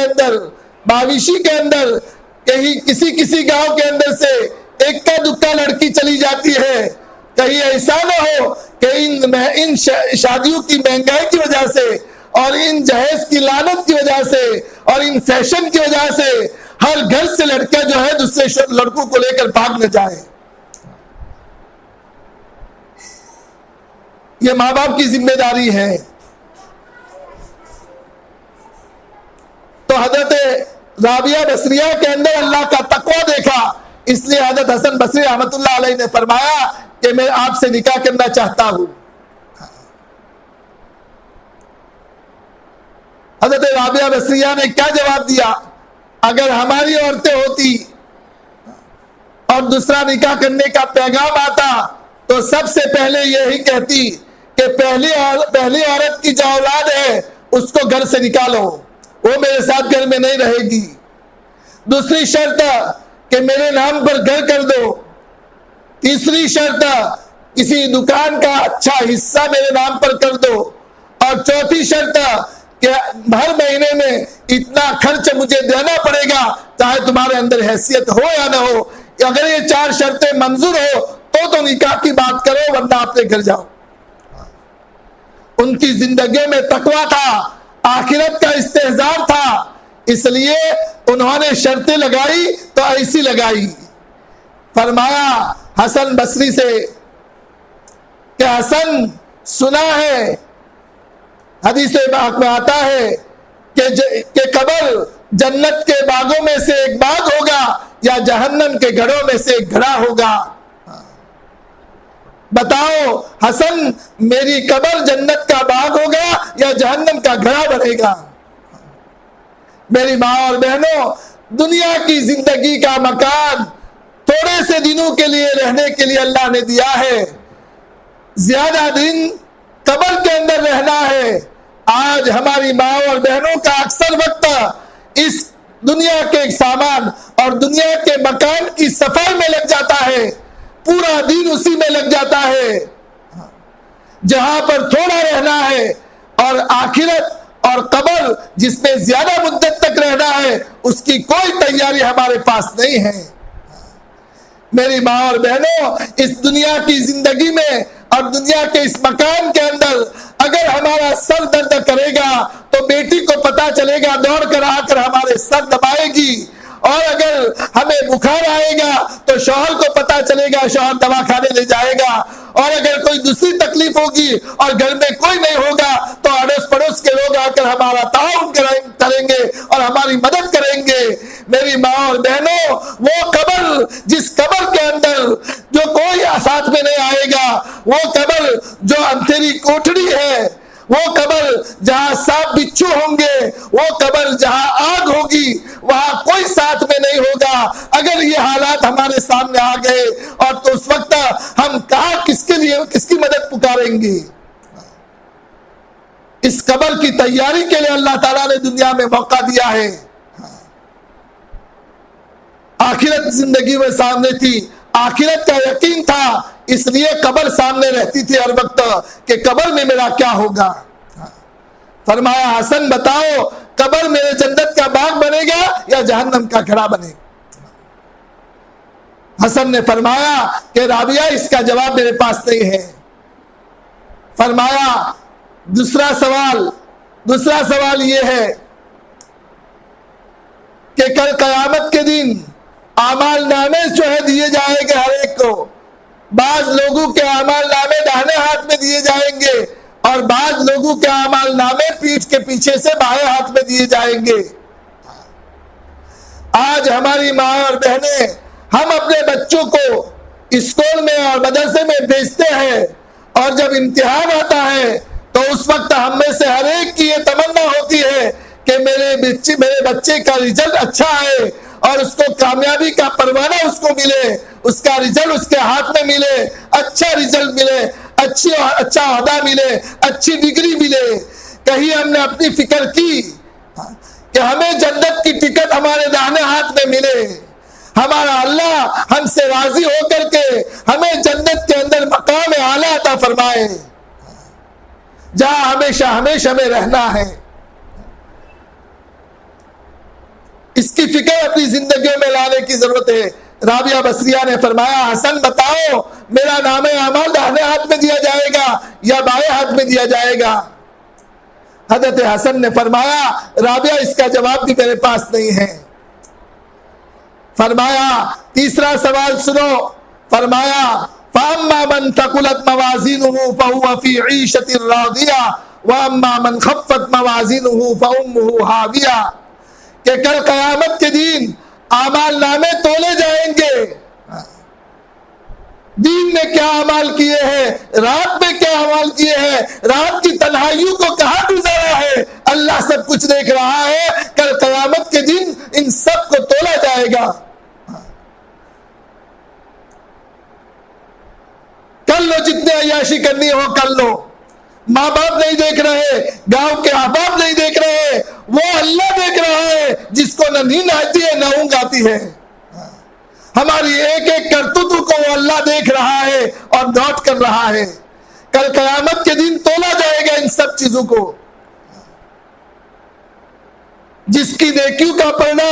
اندر کہیں کسی گاؤں کے اندر سے ایک کا دکا لڑکی چلی جاتی ہے۔ کہیں ایسا نہ ہو کہ ان شادیوں کی مہنگائی کی وجہ سے اور ان جہیز کی لعنت کی وجہ سے اور ان فیشن کی وجہ سے ہر گھر سے لڑکا جو ہے دوسرے لڑکوں کو لے کر بھاگ نہ جائے۔ یہ ماں باپ کی ذمہ داری ہے۔ تو حضرت رابعہ بصریہ کے اندر اللہ کا تقوی دیکھا، اس لیے حضرت حسن بصری رحمت اللہ علیہ نے فرمایا کہ میں آپ سے نکاح کرنا چاہتا ہوں۔ حضرت رابعہ بصریہ نے کیا جواب دیا؟ اگر ہماری عورتیں ہوتی اور دوسرا نکاح کرنے کا پیغام آتا تو سب سے پہلے یہی کہتی کہ پہلی عورت کی جو اولاد ہے اس کو گھر سے نکالو، وہ میرے ساتھ گھر میں نہیں رہے گی۔ دوسری شرط کہ میرے نام پر گھر کر دو۔ تیسری شرط کسی دکان کا اچھا حصہ میرے نام پر کر دو۔ اور چوتھی شرط کہ ہر مہینے میں اتنا خرچ مجھے دینا پڑے گا، چاہے تمہارے اندر حیثیت ہو یا نہ ہو۔ اگر یہ 4 شرطیں منظور ہو تو نکاح کی بات کرو، ورنہ اپنے گھر جاؤ۔ ان کی زندگی میں تقویٰ تھا، آخرت کا استحضار تھا، اس لیے انہوں نے شرطیں لگائی تو ایسی لگائی۔ فرمایا حسن بصری سے کہ حسن، سنا ہے حدیث پاک میں آتا ہے کہ قبر جنت کے باغوں میں سے ایک باغ ہوگا یا جہنم کے گھڑوں میں سے ایک گھڑا ہوگا۔ بتاؤ حسن، میری قبر جنت کا باغ ہوگا یا جہنم کا گھڑا بنے گا؟ میری ماں اور بہنوں، دنیا کی زندگی کا مکان تھوڑے سے دنوں کے لیے رہنے کے لیے اللہ نے دیا ہے، زیادہ دن قبر کے اندر رہنا ہے۔ آج ہماری ماں اور بہنوں کا اکثر وقت اس دنیا کے سامان اور دنیا کے مکان کی صفائی میں لگ جاتا ہے، پورا دین اسی میں لگ جاتا ہے، جہاں پر تھوڑا رہنا ہے، اور آخرت اور قبر جس میں زیادہ مدت تک رہنا ہے اس کی کوئی تیاری ہمارے پاس نہیں ہے۔ میری ماں اور بہنوں، اس دنیا کی زندگی میں اور دنیا کے اس مکان کے اندر اگر ہمارا سر درد کرے گا تو بیٹی کو پتا چلے گا، دوڑ کر آ کر ہمارے سر دبائے گی، اور اگر ہمیں بخار آئے گا تو شوہر کو پتا چلے گا، شوہر دوا کھانے لے جائے گا، اور اگر کوئی دوسری تکلیف ہوگی اور گھر میں کوئی نہیں ہوگا تو اڑوس پڑوس کے لوگ آ کر ہمارا تعاون کریں گے اور ہماری مدد کریں گے۔ میری ماں اور بہنوں، وہ قبر جس قبر کے اندر جو کوئی ساتھ میں نہیں آئے گا، وہ قبر جو اندھیری کوٹڑی ہے، وہ قبر جہاں سانپ بچھو ہوں گے، وہ قبر جہاں آگ ہوگی، وہاں کوئی ساتھ میں نہیں ہوگا۔ اگر یہ حالات ہمارے سامنے آ گئے اور تو اس وقت ہم کہاں کس کی مدد پکاریں گے؟ اس قبر کی تیاری کے لیے اللہ تعالیٰ نے دنیا میں موقع دیا ہے۔ آخرت زندگی میں سامنے تھی، آخرت کا یقین تھا، اس لیے قبر سامنے رہتی تھی ہر وقت کہ قبر میں میرا کیا ہوگا۔ فرمایا حسن بتاؤ، قبر میرے جنت کا باغ بنے گا یا جہنم کا گھڑا بنے گا؟ حسن نے فرمایا کہ رابعہ اس کا جواب میرے پاس نہیں ہے۔ فرمایا دوسرا سوال یہ ہے کہ کل قیامت کے دن اعمال نامے جو ہے دیے جائیں گے ہر ایک کو، بعض لوگوں کے اعمال نامے داہنے ہاتھ میں دیے جائیں گے اور بعض لوگوں کے اعمال نامے پیٹھ کے پیچھے سے بائیں ہاتھ میں دیے جائیں گے۔ آج ہماری ماں اور بہنیں، ہم اپنے بچوں کو اسکول میں اور مدرسے میں بھیجتے ہیں، اور جب امتحان آتا ہے تو اس وقت ہم میں سے ہر ایک کی یہ تمنا ہوتی ہے کہ میرے بچے کا رزلٹ اچھا ہے اور اس کو کامیابی کا پروانہ اس کو ملے، اس کا رزلٹ اس کے ہاتھ میں ملے، اچھا رزلٹ ملے، اچھا عہدہ ملے، اچھی ڈگری ملے۔ کہیں ہم نے اپنی فکر کی کہ ہمیں جنت کی ٹکٹ ہمارے داہنے ہاتھ میں ملے، ہمارا اللہ ہم سے راضی ہو کر کے ہمیں جنت کے اندر مقام اعلیٰ عطا فرمائے جہاں ہمیشہ میں رہنا ہے۔ اس کی فکر اپنی زندگیوں میں لانے کی ضرورت ہے۔ رابعہ بصریہ نے فرمایا حسن بتاؤ، میرا نام اعمال داہنے ہاتھ میں دیا جائے گا یا بائیں ہاتھ میں دیا جائے گا؟ حضرت حسن نے فرمایا رابعہ اس کا جواب بھی میرے پاس نہیں ہے۔ فرمایا تیسرا سوال سنو، فرمایا فَأَمَّا مَنْ ثَقُلَتْ مَوَازِينُهُ فَهُوَ فِي عِيشَةٍ رَاضِيَةٍ وَأَمَّا مَنْ خَفَّتْ مَوَازِينُهُ فَأُمُّهُ هَاوِيَةٌ، کہ کل قیامت کے دن اعمال نامے تولے جائیں گے، دین میں کیا اعمال کیے ہیں، رات میں کیا اعمال کیے ہیں، رات کی تنہائیوں کو کہاں گزارا ہے، اللہ سب کچھ دیکھ رہا ہے۔ کل قیامت کے دن ان سب کو تولا جائے گا۔ کر لو جتنے عیاشی کرنی ہو کر لو، ماں باپ نہیں دیکھ رہے، گاؤں کے احباب نہیں دیکھ رہے، وہ اللہ دیکھ رہا ہے جس کو نہ نیند آتی ہے نہ اونگ آتی ہے۔ ہماری ایک ایک کرتوتوں کو وہ اللہ دیکھ رہا ہے اور نوٹ کر رہا ہے۔ کل قیامت کے دن تولا جائے گا ان سب چیزوں کو۔ جس کی نیکیوں کا پڑھنا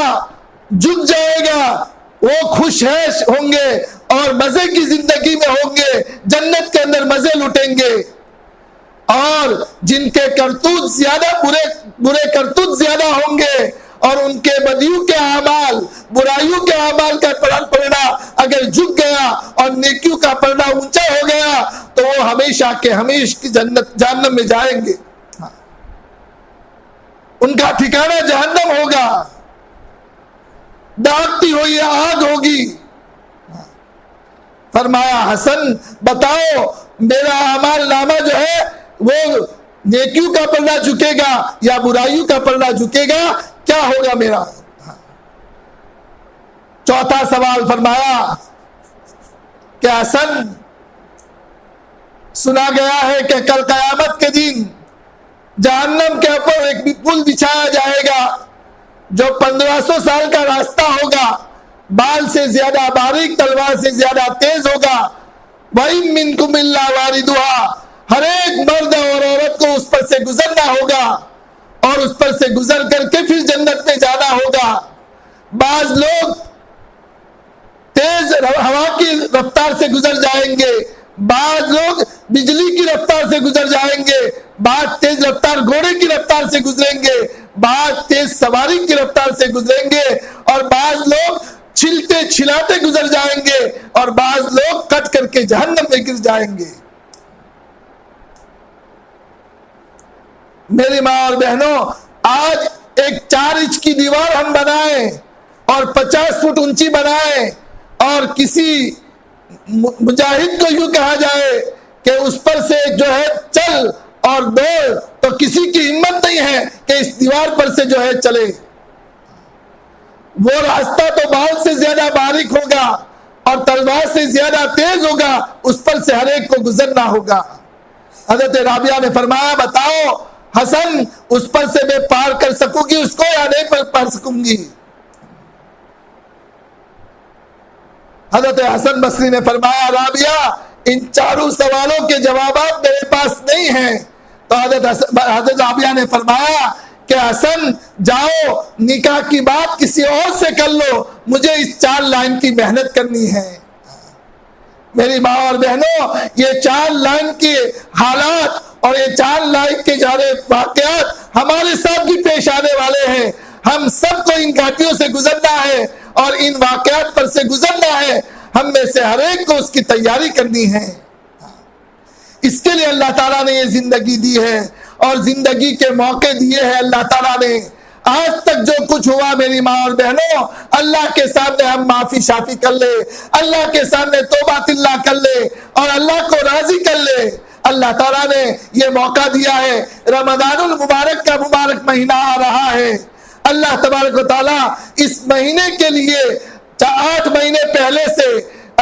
جھک جائے گا وہ خوش ہوں گے اور مزے کی زندگی میں ہوں گے، جنت کے اندر مزے لٹیں گے، اور جن کے کرتوت زیادہ برے کرتوت زیادہ ہوں گے اور ان کے بدیوں کے اعمال، برائیوں کے اعمال کا پڑھنا اگر جھک گیا اور نیکیوں کا پڑھنا اونچا ہو گیا تو وہ ہمیشہ کے ہمیشہ کی جہنم میں جائیں گے، ان کا ٹھکانہ جہنم ہوگا، داغتی ہوئی آگ ہوگی۔ فرمایا حسن بتاؤ، میرا اعمال نامہ جو ہے وہ نیکیوں کا پلڑا جھکے گا یا برائیوں کا پلڑا جھکے گا، کیا ہوگا میرا؟ چوتھا سوال فرمایا کہ حسن سنا گیا ہے کہ کل قیامت کے دن جہنم کے اوپر ایک پل بچھایا جائے گا، جو 1500 سال کا راستہ ہوگا بال سے زیادہ باریک تلوار سے زیادہ تیز ہوگا. وَإِن مِّنكُمْ إِلَّا وَارِدُهَا، ہر ایک مرد اور عورت کو اس پر سے گزرنا ہوگا اور اس پر سے گزر کر کے پھر جنت میں جانا ہوگا. بعض لوگ تیز ہوا کی رفتار سے گزر جائیں گے، بعض لوگ بجلی کی رفتار سے گزر جائیں گے، بعض تیز رفتار گھوڑے کی رفتار سے گزریں گے، بعض تیز سواری کی رفتار سے گزریں گے، اور بعض لوگ چھلتے چھلاتے گزر جائیں گے، اور بعض لوگ کٹ کر کے جہنم میں گر جائیں گے. میری ماں اور بہنوں، آج ایک 4 انچ کی دیوار ہم بنائیں اور 50 فٹ اونچی بنائیں اور کسی مجاہد کو یوں کہا جائے کہ اس پر سے جو ہے چل اور دوڑ، تو کسی کی ہمت نہیں ہے کہ اس دیوار پر سے جو ہے چلے. وہ راستہ تو بال سے زیادہ باریک ہوگا اور تلوار سے زیادہ تیز ہوگا، اس پر سے ہر ایک کو گزرنا ہوگا. حضرت رابعہ نے فرمایا بتاؤ حسن اس پر سے میں پار کر سکوں گی اس کو یا نہیں پار سکوں گی؟ حضرت حسن بصری نے فرمایا رابعہ ان 4 سوالوں کے جوابات میرے پاس نہیں ہیں. تو حضرت رابعہ نے فرمایا کہ حسن جاؤ نکاح کی بات کسی اور سے کر لو، مجھے اس 4 لائن کی محنت کرنی ہے. میری ماں اور بہنوں، یہ 4 لائن کے حالات اور یہ 4 لائن کے جارے واقعات ہمارے ساتھ بھی پیش آنے والے ہیں. ہم سب کو ان گھاٹیوں سے گزرنا ہے اور ان واقعات پر سے گزرنا ہے. ہم میں سے ہر ایک کو اس کی تیاری کرنی ہے. اس کے لیے اللہ تعالیٰ نے یہ زندگی دی ہے اور زندگی کے موقع دیے ہیں اللہ تعالیٰ نے. آج تک جو کچھ ہوا میری ماں اور بہنوں، اللہ کے سامنے ہم معافی شافی کر لے، اللہ کے سامنے توبہ اللہ کر لے اور اللہ کو راضی کر لے. اللہ تعالیٰ نے یہ موقع دیا ہے. رمضان المبارک کا مبارک مہینہ آ رہا ہے. اللہ تبارک و تعالیٰ اس مہینے کے لیے 8 مہینے پہلے سے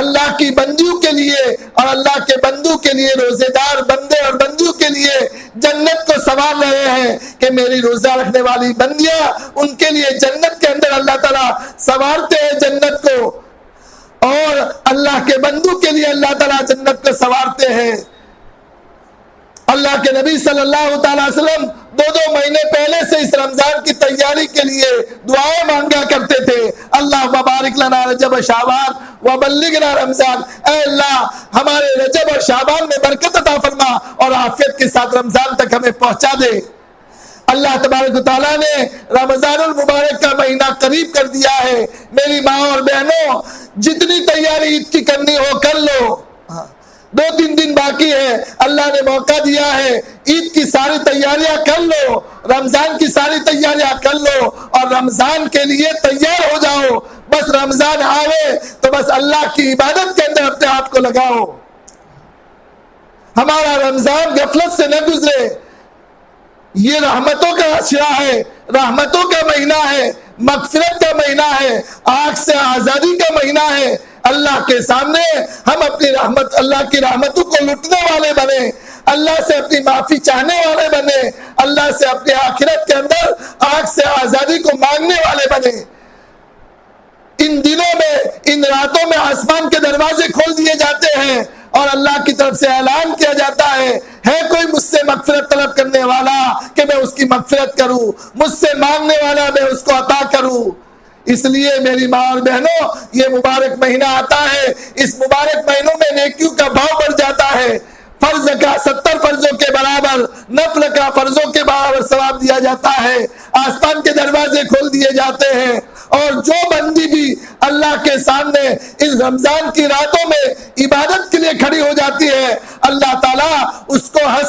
اللہ کی بندیوں کے لیے اور اللہ کے بندوں کے لیے، روزے دار بندے اور بندیوں کے لیے جنت کو سنوار رہے ہیں کہ میری روزہ رکھنے والی بندیاں، ان کے لیے جنت کے اندر اللہ تعالیٰ سنوارتے ہیں جنت کو، اور اللہ کے بندوں کے لیے اللہ تعالیٰ جنت کو سنوارتے ہیں. اللہ کے نبی صلی اللہ تعالیٰ علیہ وسلم 2 مہینے پہلے سے اس رمضان کی تیاری کے لیے دعائیں مانگا کرتے تھے. اللہ مبارک لنا رجب شعبان وبلغنا رمضان، اے اللہ ہمارے رجب اور شعبان میں برکت عطا فرما اور عافیت کے ساتھ رمضان تک ہمیں پہنچا دے. اللہ تبارک و تعالیٰ نے رمضان المبارک کا مہینہ قریب کر دیا ہے. میری ماں اور بہنوں، جتنی تیاری عید کی کرنی ہو کر لو. 2-3 دن باقی ہے، اللہ نے موقع دیا ہے. عید کی ساری تیاریاں کر لو، رمضان کی ساری تیاریاں کر لو اور رمضان کے لیے تیار ہو جاؤ. بس رمضان آئے تو بس اللہ کی عبادت کے اندر اپنے آپ کو لگاؤ. ہمارا رمضان غفلت سے نہ گزرے. یہ رحمتوں کا عشرہ ہے، رحمتوں کا مہینہ ہے، مغفرت کا مہینہ ہے، آگ سے آزادی کا مہینہ ہے. اللہ کے سامنے ہم اپنی رحمت، اللہ کی رحمتوں کو لٹنے والے بنے، اللہ سے اپنی معافی چاہنے والے بنے، اللہ سے اپنی آخرت کے اندر آگ سے آزادی کو مانگنے والے بنے. ان دنوں میں، ان راتوں میں آسمان کے دروازے کھول دیے جاتے ہیں اور اللہ کی طرف سے اعلان کیا جاتا ہے کوئی مجھ سے مغفرت طلب کرنے والا کہ میں اس کی مغفرت کروں، مجھ سے مانگنے والا میں اس کو عطا کروں. اس لیے میری ماں اور بہنوں، یہ مبارک مہینہ آتا ہے، اس مبارک مہینوں میں نیکیوں کا بھاؤ بڑھ جاتا ہے. فرض کا 70 فرضوں کے برابر، نفل کا فرضوں کے برابر ثواب دیا جاتا ہے. آسمان کے دروازے کھول دیے جاتے ہیں اور جو بندی بھی اللہ کے سامنے اس رمضان کی راتوں میں عبادت کے لیے کھڑی ہو جاتی ہے، اللہ تعالیٰ اس کو ہر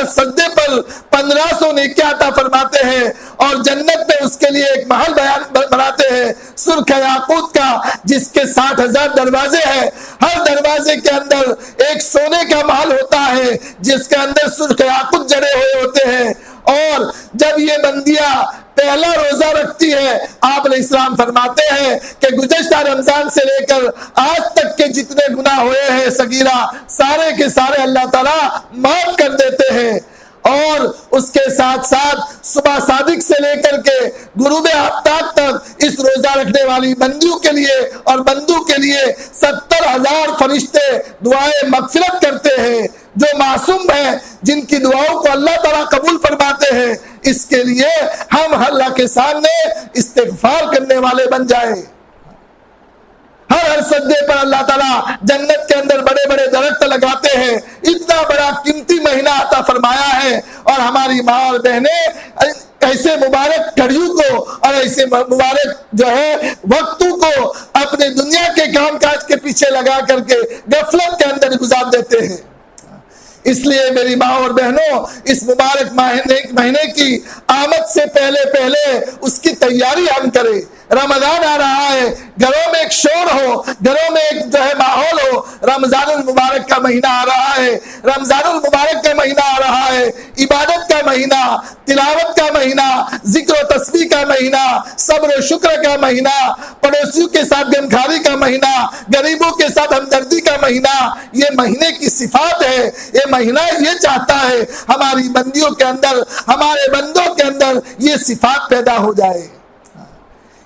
سجدے پر 1500 نیکیاں عطا فرماتے ہیں اور جنت میں اس کے لیے ایک محل بناتے ہیں سرخ یاقوت کا، جس کے 60,000 دروازے ہیں. ہر دروازے کے اندر ایک سونے کا محل ہوتا ہے جس کے اندر سرخ یاقوت جڑے ہوئے ہوتے ہیں. اور جب یہ بندیاں پہلا روزہ رکھتی ہے، آپ علیہ السلام فرماتے ہیں کہ گزشتہ رمضان سے لے کر آج تک کے جتنے گناہ ہوئے ہیں صغیرہ، سارے کے سارے اللہ تعالیٰ معاف کر دیتے ہیں. اور اس کے ساتھ ساتھ صبح صادق سے لے کر کے غروب آفتاب تک اس روزہ رکھنے والی بندیوں کے لیے اور بندوں کے لیے 70,000 فرشتے دعائیں مغفرت کرتے ہیں، جو معصوم ہیں، جن کی دعاؤں کو اللہ تعالیٰ قبول فرماتے ہیں۔ اس کے لیے ہم اللہ کے سامنے استغفار کرنے والے بن جائیں۔ ہر سجدے پر اللہ تعالیٰ جنت کے اندر بڑے بڑے درخت لگاتے ہیں، اتنا بڑا قیمتی مہینہ عطا فرمایا ہے، اور ہماری ماں اور بہنیں ایسے مبارک گھڑیوں کو اور ایسے مبارک جو ہے وقتوں کو اپنے دنیا کے کام کاج کے پیچھے لگا کر کے غفلت کے اندر گزار دیتے ہیں۔ اس لیے میری ماں اور بہنوں، اس مبارک مہینے کی آمد سے پہلے اس کی تیاری ہم کریں۔ رمضان آ رہا ہے، گھروں میں ایک شور ہو، گھروں میں ایک جو ہے ماحول ہو۔ رمضان المبارک کا مہینہ آ رہا ہے، رمضان المبارک کا مہینہ آ رہا ہے، عبادت کا مہینہ، تلاوت کا مہینہ، ذکر و تسبیح کا مہینہ، صبر و شکر کا مہینہ، پڑوسیوں کے ساتھ غمخواری کا مہینہ، غریبوں کے ساتھ ہمدردی کا مہینہ۔ یہ مہینے کی صفات ہے، یہ مہینہ یہ چاہتا ہے ہماری بندیوں کے اندر، ہمارے بندوں کے اندر یہ صفات پیدا ہو جائے۔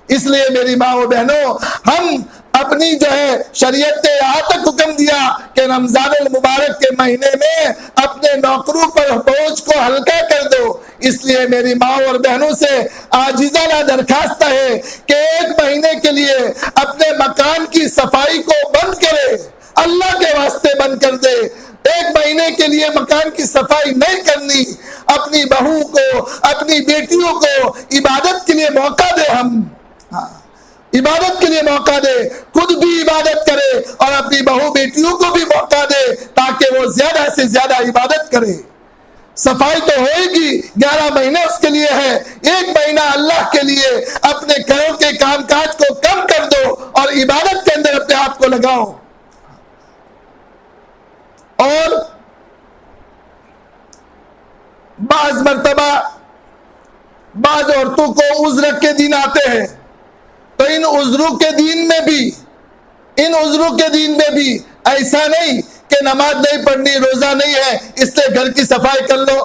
اس لیے میری ماں و بہنوں، ہم اپنی جو ہے شریعت نے یہاں تک حکم دیا کہ رمضان المبارک کے مہینے میں اپنے نوکروں پر بوجھ کو ہلکا کر دو۔ اس لیے میری ماں اور بہنوں سے عاجزانہ درخواست ہے کہ ایک مہینے کے لیے اپنے مکان کی صفائی کو بند کرے، اللہ کے واسطے بند کر دے۔ ایک مہینے کے لیے مکان کی صفائی نہیں کرنی، اپنی بہو کو، اپنی بیٹیوں کو عبادت کے لیے موقع دے، ہم عبادت کے لیے موقع دے، خود بھی عبادت کرے اور اپنی بہو بیٹیوں کو بھی موقع دے تاکہ وہ زیادہ سے زیادہ عبادت کرے۔ صفائی تو ہوئے گی، 11 مہینے اس کے لیے ہے، ایک مہینہ اللہ کے لیے اپنے گھروں کے کام کاج کو کم کر دو اور عبادت کے اندر اپنے آپ کو لگاؤ۔ اور بعض مرتبہ بعض عورتوں کو عذر کے دن آتے ہیں، تو ان عذروں کے دین میں بھی ایسا نہیں کہ نماز نہیں پڑھنی، روزہ نہیں ہے اس لیے گھر کی صفائی کر لو،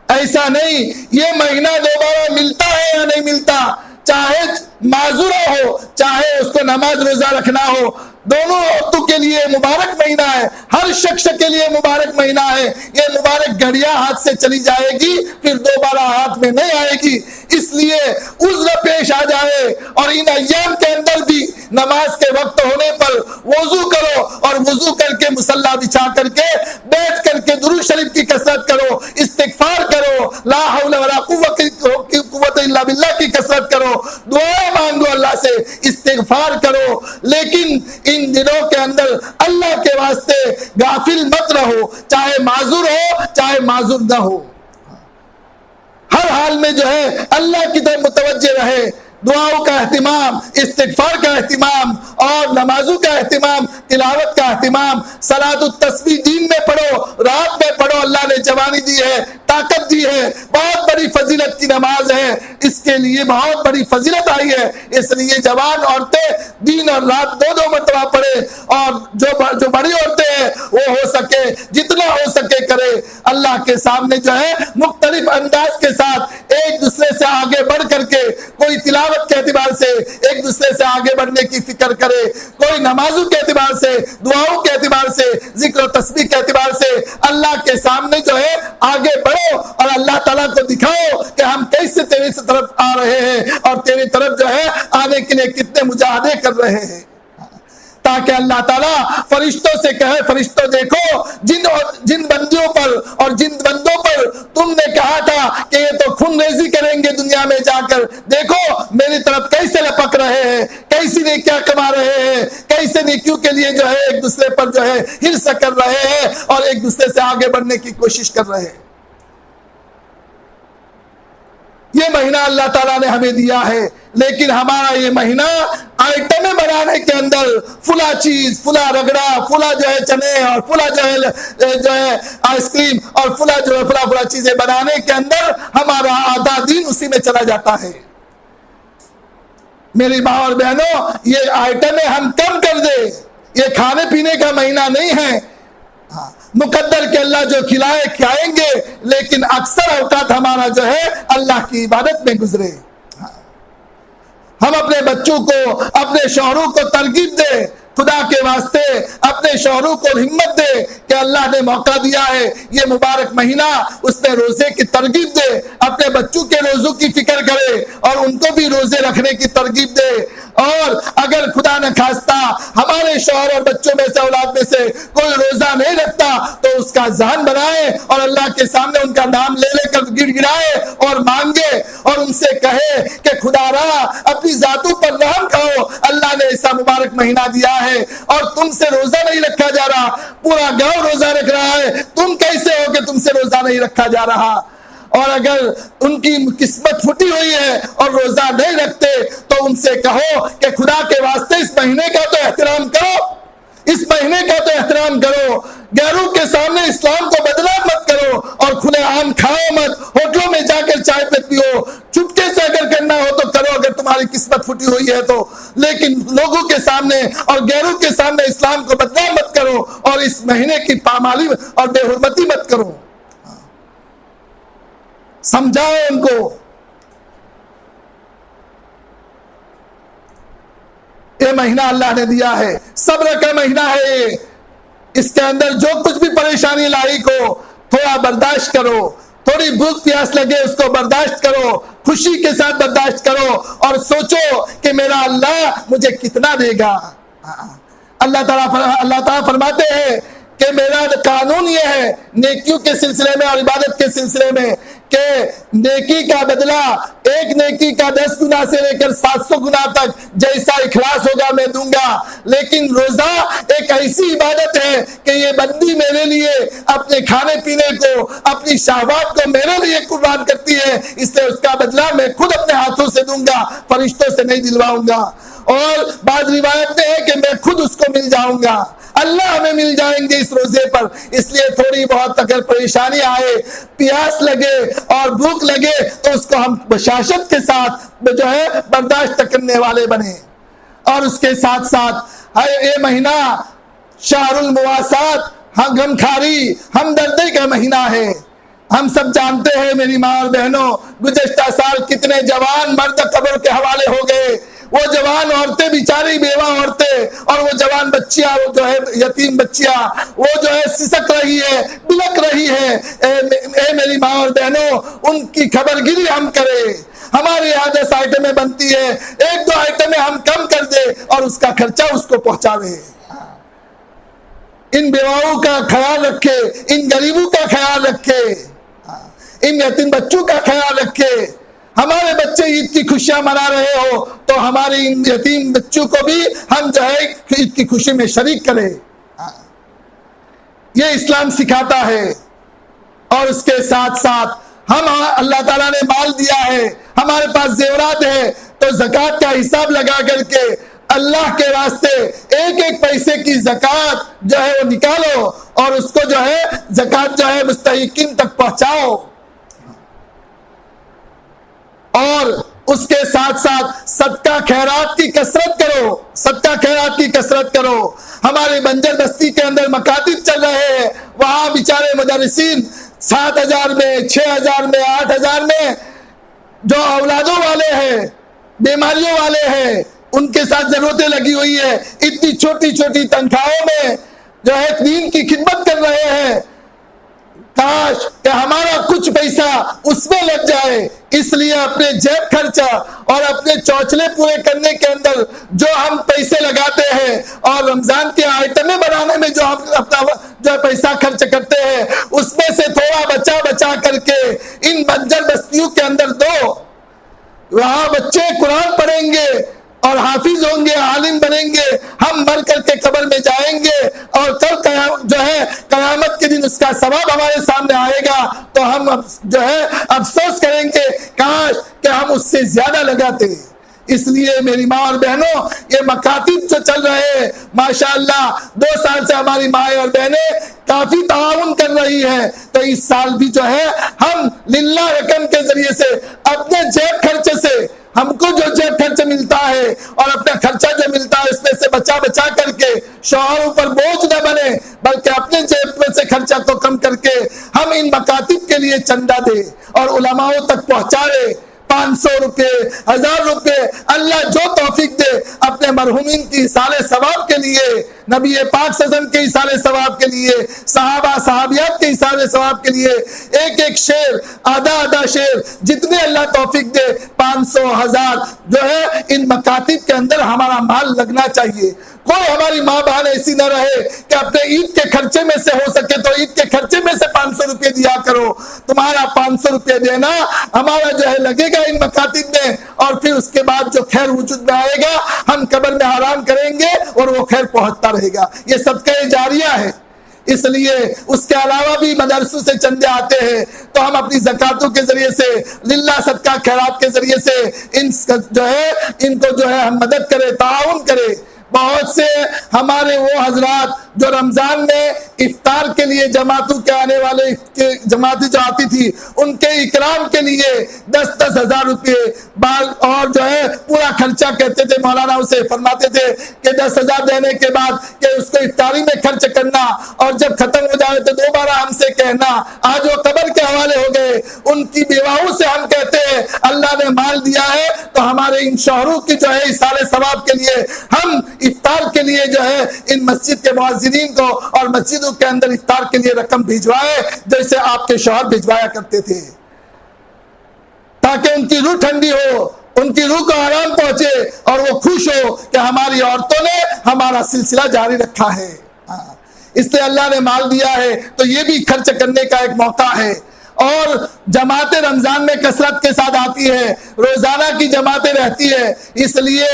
ایسا نہیں۔ یہ مہینہ دوبارہ ملتا ہے یا نہیں ملتا، چاہے معذورہ ہو چاہے اس کو نماز روزہ رکھنا ہو، دونوں عورتوں کے لیے مبارک مہینہ ہے، ہر شخص کے لیے مبارک مہینہ ہے۔ یہ مبارک گھڑیاں ہاتھ سے چلی جائے گی، پھر دوبارہ ہاتھ میں نہیں آئے گی۔ اس لیے عذر پیش آ جائے اور ان ایام کے اندر بھی نماز کے وقت ہونے پر وضو کرو، اور وضو کر کے مصلی بچھا کر کے بیٹھ کر کے درود شریف کی کثرت کرو، استغفار کرو، لا حول ولا قوت الا باللہ کی کثرت کرو، دعائیں مانگو اللہ سے، استغفار کرو۔ لیکن ان دنوں کے اندر اللہ کے واسطے غافل مت رہو، چاہے معذور ہو چاہے معذور نہ ہو، ہر حال میں جو ہے اللہ کی طرف متوجہ رہے۔ دعاؤں کا اہتمام، استغفار کا اہتمام اور نمازوں کا اہتمام، تلاوت کا اہتمام، صلاۃ التسبیح دین میں پڑھو، رات میں پڑھو۔ اللہ نے جوانی دی ہے، طاقت دی ہے، بہت بڑی فضیلت کی نماز ہے، اس کے لیے بہت بڑی فضیلت آئی ہے۔ اس لیے جوان عورتیں دن اور رات دو مرتبہ پڑھے، اور جو بڑی عورتیں ہیں وہ ہو سکے جتنا ہو سکے کرے، اللہ کے سامنے جو ہے مختلف انداز کے ساتھ ایک دوسرے سے آگے بڑھ کر کے، کوئی تلاوت کے اعتبار سے ایک دوسرے سے آگے بڑھنے کی فکر کرے، کوئی نمازوں کے اعتبار سے، دعاؤں کے اعتبار سے، ذکر و تسبیح کے اعتبار سے اللہ کے سامنے جو ہے آگے بڑھو اور اللہ تعالیٰ کو دکھاؤ کہ ہم کیسے تیری طرف آ رہے ہیں اور تیری طرف جو ہے آنے کے لیے کتنے مجاہدے کر رہے ہیں، تاکہ اللہ تعالیٰ فرشتوں سے کہے، فرشتوں دیکھو جن بندیوں پر اور جن بندوں پر تم نے کہا تھا کہ یہ تو خون ریزی کریں گے دنیا میں جا کر، دیکھو میری طرف کیسے لپک رہے ہیں، کیسی نیکیاں کما رہے ہیں، کیسے نیکیوں کے لیے جو ہے ایک دوسرے پر جو ہے ہرس کر رہے ہیں اور ایک دوسرے سے آگے بڑھنے کی کوشش کر رہے ہیں۔ یہ مہینہ اللہ تعالیٰ نے ہمیں دیا ہے، لیکن ہمارا یہ مہینہ آئٹمیں بنانے کے اندر فلا چیز، فلا رگڑا، فلا جو ہے چنے اور فلا جو ہے آئس کریم اور فلا جو ہے فلا چیزیں بنانے کے اندر ہمارا آدھا دن اسی میں چلا جاتا ہے۔ میری ماں اور بہنوں، یہ آئٹمیں ہم کم کر دیں، یہ کھانے پینے کا مہینہ نہیں ہے۔ مقدر کہ اللہ جو کھلائے کھائیں گے، لیکن اکثر اوقات ہمارا جو ہے اللہ کی عبادت میں گزرے. ہم اپنے بچوں کو اپنے شوہروں کو ترغیب دے, خدا کے واسطے اپنے شوہروں کو ہمت دے کہ اللہ نے موقع دیا ہے یہ مبارک مہینہ, اس میں روزے کی ترغیب دے, اپنے بچوں کے روزوں کی فکر کرے اور ان کو بھی روزے رکھنے کی ترغیب دے. اور اگر خدا نہ خواستہ ہمارے شوہر اور بچوں میں سے اولاد میں سے کوئی روزہ نہیں رکھتا تو اس کا ذہن بنائے اور اللہ کے سامنے ان کا نام لے لے کر گڑ گڑائے اور مانگے اور ان سے کہے کہ خدا را اپنی ذاتوں پر رحم کرو, اللہ نے ایسا مبارک مہینہ دیا ہے اور تم سے روزہ نہیں رکھا جا رہا, پورا گاؤں روزہ رکھ رہا ہے, تم کیسے ہو کہ تم سے روزہ نہیں رکھا جا رہا. اور اگر ان کی قسمت پھٹی ہوئی ہے اور روزہ نہیں رکھتے تو ان سے کہو کہ خدا کے واسطے اس مہینے کا تو احترام کرو, اس مہینے کا تو احترام کرو, غیروں کے سامنے اسلام کو بدنام مت کرو اور کھلے عام کھاؤ مت, ہوٹلوں میں جا کر چائے پہ پیو, چپکے سے اگر کرنا ہو تو کرو اگر تمہاری قسمت پھٹی ہوئی ہے تو, لیکن لوگوں کے سامنے اور غیروں کے سامنے اسلام کو بدنام مت کرو اور اس مہینے کی پامالی اور بے حرمتی مت کرو. سمجھاؤ ان کو. یہ مہینہ اللہ نے دیا ہے, صبر کا مہینہ ہے یہ, اس کے اندر جو کچھ بھی پریشانی لاحق ہو تھوڑا برداشت کرو, تھوڑی بھوک پیاس لگے اس کو برداشت کرو, خوشی کے ساتھ برداشت کرو اور سوچو کہ میرا اللہ مجھے کتنا دے گا. اللہ تعالیٰ فرماتے ہیں کہ میرا قانون یہ ہے نیکیوں کے سلسلے میں اور عبادت کے سلسلے میں کہ نیکی کا بدلہ ایک نیکی کا 10 گنا سے لے کر 700 گنا تک جیسا اخلاص ہوگا میں دوں گا. لیکن روزہ ایک ایسی عبادت ہے کہ یہ بندی میرے لیے اپنے کھانے پینے کو, اپنی شہوات کو میرے لیے قربان کرتی ہے, اس لیے اس کا بدلہ میں خود اپنے ہاتھوں سے دوں گا, فرشتوں سے نہیں دلواؤں گا. اور بعض روایت میں ہے کہ میں خود اس کو مل جاؤں گا, اللہ ہمیں مل جائیں گے اس روزے پر. اس لیے تھوڑی بہت اگر پریشانی آئے, پیاس لگے اور بھوک لگے تو اس کو ہم بشاشت کے ساتھ جو ہے برداشت کرنے والے بنے. اور اس کے ساتھ ساتھ یہ مہینہ شہر المواسات, غمخواری ہمدردی کا مہینہ ہے. ہم سب جانتے ہیں میری ماں اور بہنوں, گزشتہ سال کتنے جوان مرد قبر کے حوالے ہو گئے. وہ جوان عورتیں بیچاری بیوہ عورتیں اور وہ جوان بچیاں, وہ جو ہے یتیم بچیاں, وہ جو ہے سسک رہی ہے, بلک رہی ہے. اے میری ماں اور بہنوں, ان کی خبر گیری ہم کریں. ہمارے یہاں 10 آئٹمیں بنتی ہے, 1-2 آئٹمیں ہم کم کر دے اور اس کا خرچہ اس کو پہنچاوے. ان بیواؤں کا خیال رکھے, ان غریبوں کا خیال رکھے, ان یتیم بچوں کا خیال رکھے. ہمارے بچے عید کی خوشیاں منا رہے ہو تو ہمارے ان یتیم بچوں کو بھی ہم جو ہے عید کی خوشی میں شریک کریں. یہ اسلام سکھاتا ہے. اور اس کے ساتھ ساتھ ہم, اللہ تعالیٰ نے مال دیا ہے, ہمارے پاس زیورات ہے, تو زکوٰۃ کا حساب لگا کر کے اللہ کے واسطے ایک پیسے کی زکوٰۃ جو ہے وہ نکالو اور اس کو جو ہے زکوٰۃ جو ہے مستحقین تک پہنچاؤ. اور اس کے ساتھ ساتھ صدقہ خیرات کی کثرت کرو, صدقہ خیرات کی کثرت کرو. ہماری بنجر بستی کے اندر مکاتب چل رہے ہیں, وہاں بیچارے مدرسین 7,000 میں, 6,000 میں, 8,000 میں جو اولادوں والے ہیں, بیماریوں والے ہیں, ان کے ساتھ ضرورتیں لگی ہوئی ہے, اتنی چھوٹی چھوٹی تنخواہوں میں جو ہے دین کی خدمت کر رہے ہیں. کاش کہ ہمارا کچھ پیسہ اس میں لگ جائے. اس لیے اپنے جیب خرچہ اور اپنے چوچلے پورے کرنے کے اندر جو ہم پیسے لگاتے ہیں اور رمضان کے آئٹمیں بنانے میں جو ہم اپنا جو پیسہ خرچ کرتے ہیں, اس میں سے تھوڑا بچا کر کے ان بنجر بستیوں کے اندر دو. وہاں بچے قرآن پڑھیں گے اور حافظ ہوں گے, عالم بنیں گے. ہم مر کر کے قبر میں جائیں گے اور کل جو ہے قیامت کے دن اس کا ثواب ہمارے سامنے آئے گا تو ہم جو ہے افسوس کریں گے کاش کہ ہم اس سے زیادہ لگاتے. اس لیے میری ماں اور بہنوں, یہ مکاتب جو چل رہے ہیں ماشاءاللہ 2 سال سے ہماری مائیں اور بہنیں کافی تعاون کر رہی ہے. تو اس سال بھی جو ہے ہم للہ رقم کے ذریعے سے اپنے جیب خرچے سے, ہم کو جو جیب خرچ ملتا ہے اور اپنا خرچہ جو ملتا ہے اس میں سے بچا کر کے, شوہروں پر بوجھ نہ بنے, بلکہ اپنے جیب میں سے خرچہ کو کم کر کے ہم ان مکاتب کے لیے چندہ دے اور علماؤں تک پہنچائے. 500 روپے، 1000 روپے، اللہ جو توفیق دے اپنے مرحومین کی ایصال ثواب کے لیے، نبی پاک صلی اللہ علیہ وسلم کے ایصال ثواب کے لیے، صحابہ صحابیات کے ایصال ثواب کے لیے ایک ایک شعر، آدھا شعر، جتنے اللہ توفیق دے 500 1000 جو ہے ان مکاتب کے اندر ہمارا مال لگنا چاہیے. کوئی ہماری ماں بہن ایسی نہ رہے کہ اپنے عید کے خرچے میں سے ہو سکے تو عید کے خرچے میں سے 500 روپے دیا کرو. تمہارا 500 روپے دینا ہمارا جو ہے لگے گا ان مکاتب میں، اور پھر اس کے بعد جو خیر وجود میں آئے گا ہم قبر میں آرام کریں گے اور وہ خیر پہنچتا رہے گا. یہ صدقہ جاریہ ہے. اس لیے اس کے علاوہ بھی مدرسوں سے چندے آتے ہیں تو ہم اپنی زکاتوں کے ذریعے سے، للہ صدقہ خیرات کے ذریعے سے ان کو جو ہے ہم مدد کریں، تعاون کریں. بہت سے ہمارے وہ حضرات جو رمضان میں افطار کے لیے جماعتوں کے آنے والے جماعتیں جو آتی تھی ان کے اکرام کے لیے 10 ہزار روپے اور جو ہے پورا خرچہ کہتے تھے. مولانا اسے فرماتے تھے کہ 10,000 دینے کے بعد کہ اس کو افطاری میں خرچ کرنا اور جب ختم ہو جائے تو دوبارہ ہم سے کہنا. آج وہ قبر کے حوالے ہو گئے. ان کی بیواؤں سے ہم کہتے ہیں اللہ نے مال دیا ہے تو ہمارے ان شوہروں کی جو ہے ایصال ثواب کے لیے ہم افطار کے لیے جو ہے ان مسجد کے مؤذنین کو اور مسجدوں کے اندر افطار کے لیے رقم بھیجوائے جیسے آپ کے شوہر بھیجوایا کرتے تھے، تاکہ ان کی روح ٹھنڈی ہو، ان کی روح کو آرام پہنچے اور وہ خوش ہو کہ ہماری عورتوں نے ہمارا سلسلہ جاری رکھا ہے. اس لیے اللہ نے مال دیا ہے تو یہ بھی خرچ کرنے کا ایک موقع ہے. اور جماعتیں رمضان میں کثرت کے ساتھ آتی ہے، روزانہ کی جماعتیں رہتی ہے. اس لیے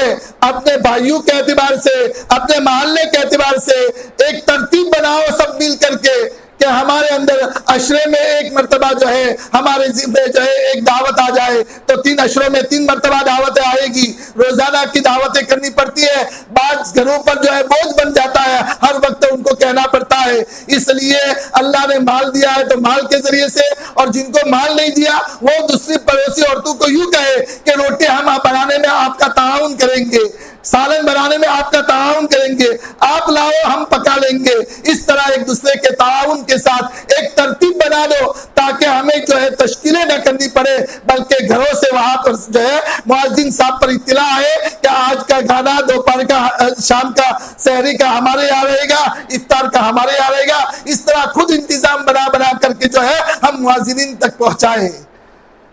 اپنے بھائیوں کے اعتبار سے، اپنے محلے کے اعتبار سے ایک ترتیب بناؤ سب مل کر کے کہ ہمارے اندر عشرے میں ایک مرتبہ جو ہے ہمارے ذمہ جو ہے ایک دعوت آ جائے تو 3 عشروں میں 3 مرتبہ دعوتیں آئے گی. روزانہ کی دعوتیں کرنی پڑتی ہے. بعض گھروں پر جو ہے بوجھ بن جاتا ہے، ہر وقت ان کو کہنا پڑتا ہے. اس لیے اللہ نے مال دیا ہے تو مال کے ذریعے سے، اور جن کو مال نہیں دیا وہ دوسری پڑوسی عورتوں کو یوں کہے کہ روٹی ہم بنانے میں آپ کا تعاون کریں گے، سالن بنانے میں آپ کا تعاون کریں گے، آپ لاؤ ہم پکا لیں گے. اس طرح ایک دوسرے کے تعاون کے ساتھ ایک ترتیب بنا دو تاکہ ہمیں جو ہے تشکیلیں نہ کرنی پڑے، بلکہ گھروں سے وہاں پر جو ہے مؤذن صاحب پر اطلاع ہے کہ آج کا کھانا دوپہر کا، شام کا، سحری کا ہمارے یہاں رہے گا، افطار کا ہمارے یہاں رہے گا. اس طرح خود انتظام بنا کر کے جو ہے ہم مؤذنین تک پہنچائیں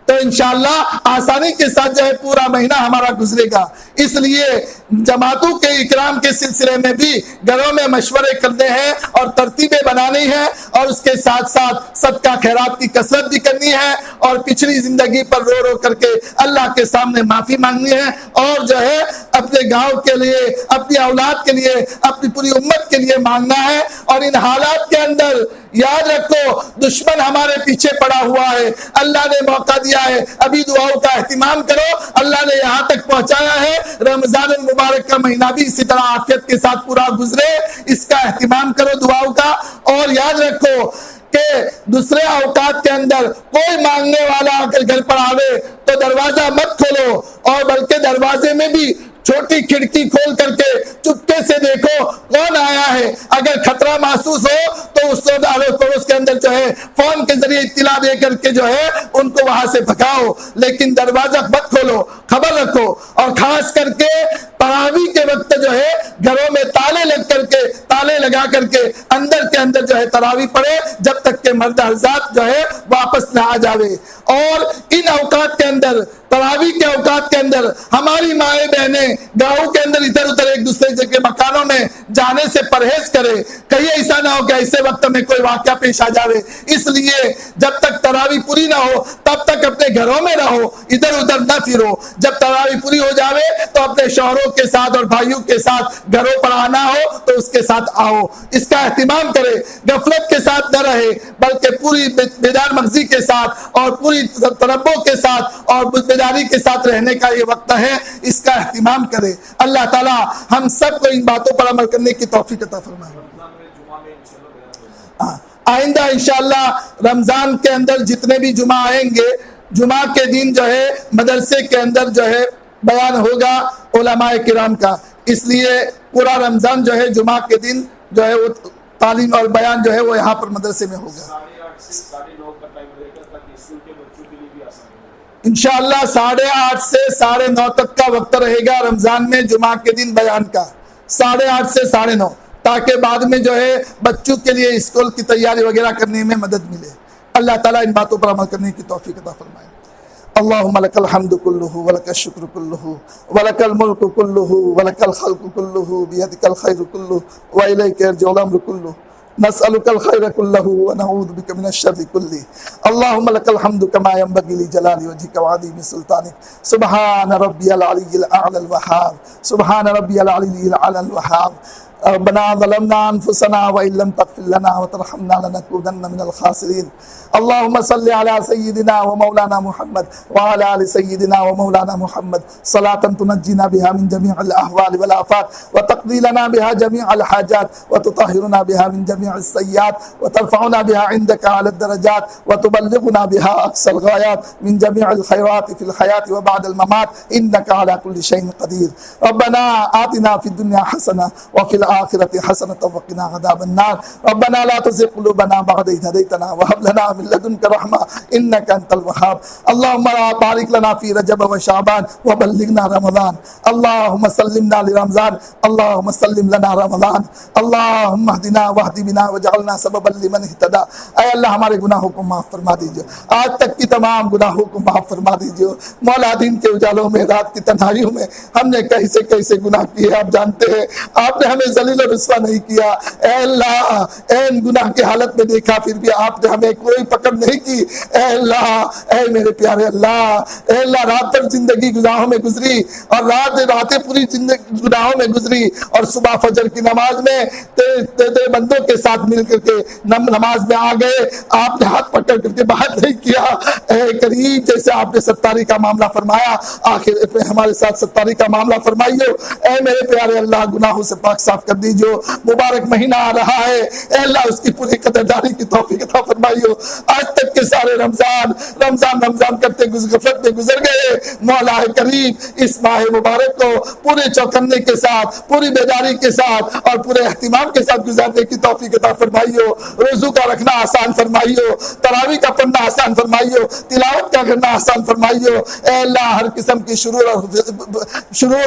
تو انشاءاللہ آسانی کے ساتھ جو ہے پورا مہینہ ہمارا گزرے گا. اس لیے جماعتوں کے اکرام کے سلسلے میں بھی گھروں میں مشورے کرنے ہیں اور ترتیبیں بنانی ہیں، اور اس کے ساتھ ساتھ صدقہ خیرات کی کثرت بھی کرنی ہے، اور پچھلی زندگی پر رو کر کے اللہ کے سامنے معافی مانگنی ہے، اور جو ہے اپنے گاؤں کے لیے، اپنی اولاد کے لیے، اپنی پوری امت کے لیے مانگنا ہے. اور ان حالات کے اندر یاد رکھو دشمن ہمارے پیچھے پڑا ہوا ہے. اللہ نے موقع دیا ہے، ابھی دعاؤں کا اہتمام کرو. اللہ نے یہاں تک پہنچایا ہے. رمضان المبارک کا مہینہ بھی اسی طرح عافیت کے ساتھ پورا گزرے، اس کا اہتمام کرو دعاؤں کا. اور یاد رکھو کہ دوسرے اوقات کے اندر کوئی مانگنے والا آ کر گھر پر آوے تو دروازہ مت کھولو، اور بلکہ دروازے میں بھی چھوٹی کھڑکی کھول کر کے چپکے سے دیکھو کون آیا ہے. اگر خطرہ محسوس ہو تو اس پڑوس کے اندر جو ہے فون کے ذریعے اطلاع دے کر کے جو ہے ان کو وہاں سے بھگاؤ، لیکن دروازہ مت کھولو، خبر رکھو. اور خاص کر کے تراویح کے وقت جو ہے گھروں میں تالے لگا کر کے اندر جو ہے تراویح پڑھے جب تک کہ مرد حضرات جو ہے واپس نہ آ جاوے. اور ان اوقات کے اندر، تراویح کے اوقات کے اندر ہماری مائیں بہنیں گاؤں کے اندر ادھر ادھر ایک دوسرے کے مکانوں میں جانے سے پرہیز کرے. کہیں ایسا نہ ہو کہ ایسے وقت میں کوئی واقعہ پیش آ جاوے. اس لیے جب تک تراویح پوری نہ ہو تب تک اپنے گھروں میں رہو، ادھر ادھر نہ پھرو. جب تراویح پوری ہو جاوے تو اپنے شوہروں کے ساتھ اور بھائیوں کے ساتھ گھروں پر آنا ہو تو اس کے ساتھ آؤ. اس کا اہتمام کرے، غفلت کے ساتھ نہ رہے بلکہ پوری بیدار مغزی کے ساتھ اور پوری تنبہ کے ساتھ اور بیداری کے ساتھ رہنے کا یہ وقت ہے. اس کا اہتمام کرے. اللہ تعالی ہم سب کو ان باتوں پر عمل کرنے کی توفیق عطا فرمائے. آئندہ انشاءاللہ رمضان کے اندر جتنے بھی جمعہ آئیں گے، جمعہ کے دن جو ہے مدرسے کے اندر جو ہے بیان ہوگا علماء کرام کا. اس لیے پورا رمضان جو ہے جمعہ کے دن جو ہے تعلیم اور بیان جو ہے وہ یہاں پر مدرسے میں ہوگا. 8:30 سے 9:30 کا ٹائم رہے گا تاکہ اسکول کے بچوں کے لیے بھی آسان ہو. انشاءاللہ 8:30 سے 9:30 تک کا وقت رہے گا رمضان میں جمعہ کے دن بیان کا، 8:30 سے 9:30، تاکہ بعد میں جو ہے بچوں کے لیے اسکول کی تیاری وغیرہ کرنے میں مدد ملے. اللہ تعالیٰ ان باتوں پر عمل کرنے کی توفیق عطا فرمائے. اللہم لک الحمد کلہ ولک الشکر کلہ ولک الملک کلہ ولک الخلق کلہ بیدک الخیر کلہ والیک یرجع الامر کلہ نسألک الخیر کلہ ونعوذ بک من الشر کلہ. اللہم لک الحمد کما ینبغی لجلال وجہک وعظیم سلطانک. سبحان ربی العلی الاعلی الوہاب، سبحان ربی العلی الاعلی الوہاب. ربنا ظلمنا انفسنا وان لم تغفر لنا وترحمنا لنكونن من الخاسرين. اللهم صل على سيدنا ومولانا محمد وعلى آل سيدنا ومولانا محمد صلاة تنجينا بها من جميع الأهوال والآفات وتقضي لنا بها جميع الحاجات وتطهرنا بها من جميع السيئات وترفعنا بها عندك على الدرجات وتبلغنا بها أقصى الغايات من جميع الخيرات في الحياة وبعد الممات إنك على كل شيء قدير. ربنا آتنا في الدنيا حسنة وفي الآخرة حسنة وقنا عذاب النار. ربنا لا تزغ قلوبنا بعد إذ هديتنا وهب لنا من لدنك رحمة إنك أنت الوهاب. اللهم بارك لنا في رجب وشعبان وبلغنا رمضان. اللهم سلمنا لرمضان، اللهم سلم لنا رمضان. اللهم اهدنا واهد بنا واجعلنا سببا لمن اهتدى. اے اللہ ہمارے گناہوں کو معاف فرما دیجیے، آج تک کی تمام گناہوں کو معاف فرما دیجیے. مولا دین کے اجالوں میں، رات کی تنہائیوں میں ہم نے کیسے کیسے گناہ کیے آپ جانتے ہیں. آپ نے ہمیں ذلیل و رسوا نہیں کیا. اے اللہ، این گناہ کی حالت میں دیکھا پھر بھی آپ نے ہمیں کوئی پکڑ نہیں کی. اے اللہ، اے میرے پیارے اللہ، اے اللہ، رات بھر زندگی گناہوں میں گزری اور راتیں پوری زندگی گناہوں میں گزری اور صبح فجر کی نماز میں تیرے بندوں کے ساتھ مل کر کے نماز میں آ گئے. آپ نے ہاتھ پکڑ کر کے باہر نہیں کیا. اے کریم، جیسے آپ نے ستاری کا معاملہ فرمایا آخر میں ہمارے ساتھ ستاری کا معاملہ فرمائیو. اے میرے پیارے اللہ، گناہوں سے پاک صاف کر دیجیے. مبارک مہینہ آ رہا ہے، اے اللہ اس کی پوری قدردانی کی توفیق عطا فرمائیو. آج تک کے سارے رمضان کرتے غفلت میں گزر گئے. مولا کریم، اس ماہ مبارک کو پورے چوکنے کے ساتھ، پوری بیداری کے ساتھ اور پورے اہتمام کے ساتھ گزارنے کی توفیق عطا فرمائیو. روزوں کا رکھنا آسان فرمائیو، تراویح کا پڑھنا آسان فرمائیو، تلاوت کا کرنا آسان فرمائیو. اے اللہ، ہر قسم کی شرور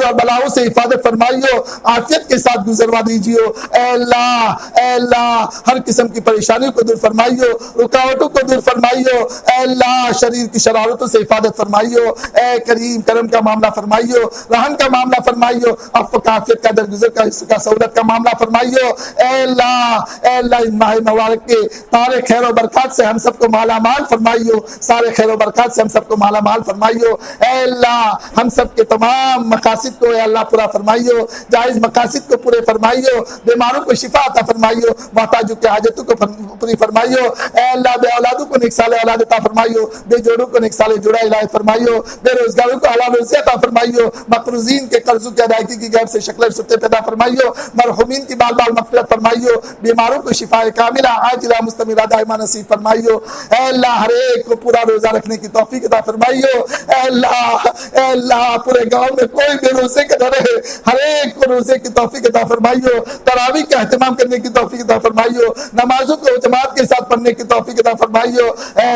اور بلاؤں سے حفاظت فرمائیو، عافیت کے ساتھ گزروا دیجیے. اے اللہ، ہر قسم کی پریشانیوں کو دور فرمائیو، رکاوٹوں کو دور فرمائیو. اے اللہ، شریر کی شرارتوں سے حفاظت فرمائیو. اے کریم، کرم کا معاملہ فرمائیو، رحم کا معاملہ فرمائیو، عفو کا، عافیت کا، درگزر کا، حصہ کا، سہولت کا معاملہ فرمائیو. اے اللہ ان ماہ مبارک کے سارے خیر و برکات سے ہم سب کو مالا مال فرمائیو، سارے خیر و برکات سے ہم سب کو مالا مال فرمائیو. اے اللہ، ہم سب کے تمام مقاصد کو اے اللہ پورا فرمائیو، جائز مقاصد کو پورے فرمائیو، بیماروں کو شفا عطا فرمائیو، محتاجوں کی حاجتوں کو پوری فرمائیو. اے اللہ، بے اولادوں کو نیک سال اولاد عطا فرمائیو، بے جوڑوں کو نیک سال جوڑا عنایت فرمائیو، بے روزگاروں کو حلال روزی عطا فرمائیو، مقروضین کے قرضوں کی ادائیگی کی غیب سے شکل ستے پیدا فرمائیو، مرحومین کی بار بار مغفرت فرمائیو، بیماروں کو شفا کاملہ عاجلہ مستمرہ دائمہ نصیب فرمائیو. اے اللہ، ہر ایک کو پورا روزہ رکھنے کی توفیق عطا فرمائیو. اے اللہ، پورے گاؤں میں کوئی بے روزے کا نہ رہے، ہر ایک کو روزے کی توفیق عطا فرمائیو، تراویح کا اہتمام کرنے کی توفیق عطا فرمائیو، نمازوں کو جماعت کے ساتھ پڑھنے کی توفیق عطا فرمائیو. اے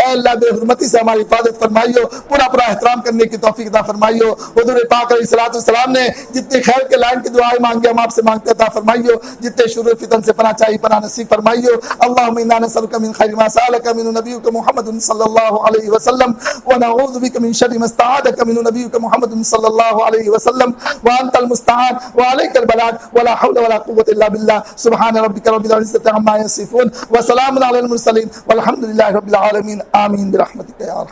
اللہ، بے حرمتی سے ہماری حفاظت فرمائیو، پورا احترام کرنے کی توفیق عطا فرمائیو. حضور پاک علیہ الصلوۃ والسلام نے جتنی خیر کے لائن کی دعائیں مانگی ہم آپ سے مانگتے عطا فرمائیو، جتنے شرور فتن سے پناہ چاہیے پناہ نصیب فرمائیو. اللهم انا نسألك من خير ما سألك من نبيك محمد صلى الله عليه وسلم ونعوذ بك من شر ما استعاذك من نبيك محمد صلى الله عليه وسلم وانت المستعان وعليك البلاغ ولا حول ولا قوة الا بالله. سبحان ربك رب العزة عما يصفون وسلام على المرسلين والحمد لله رب العالمين. آمين برحمتك يا رب.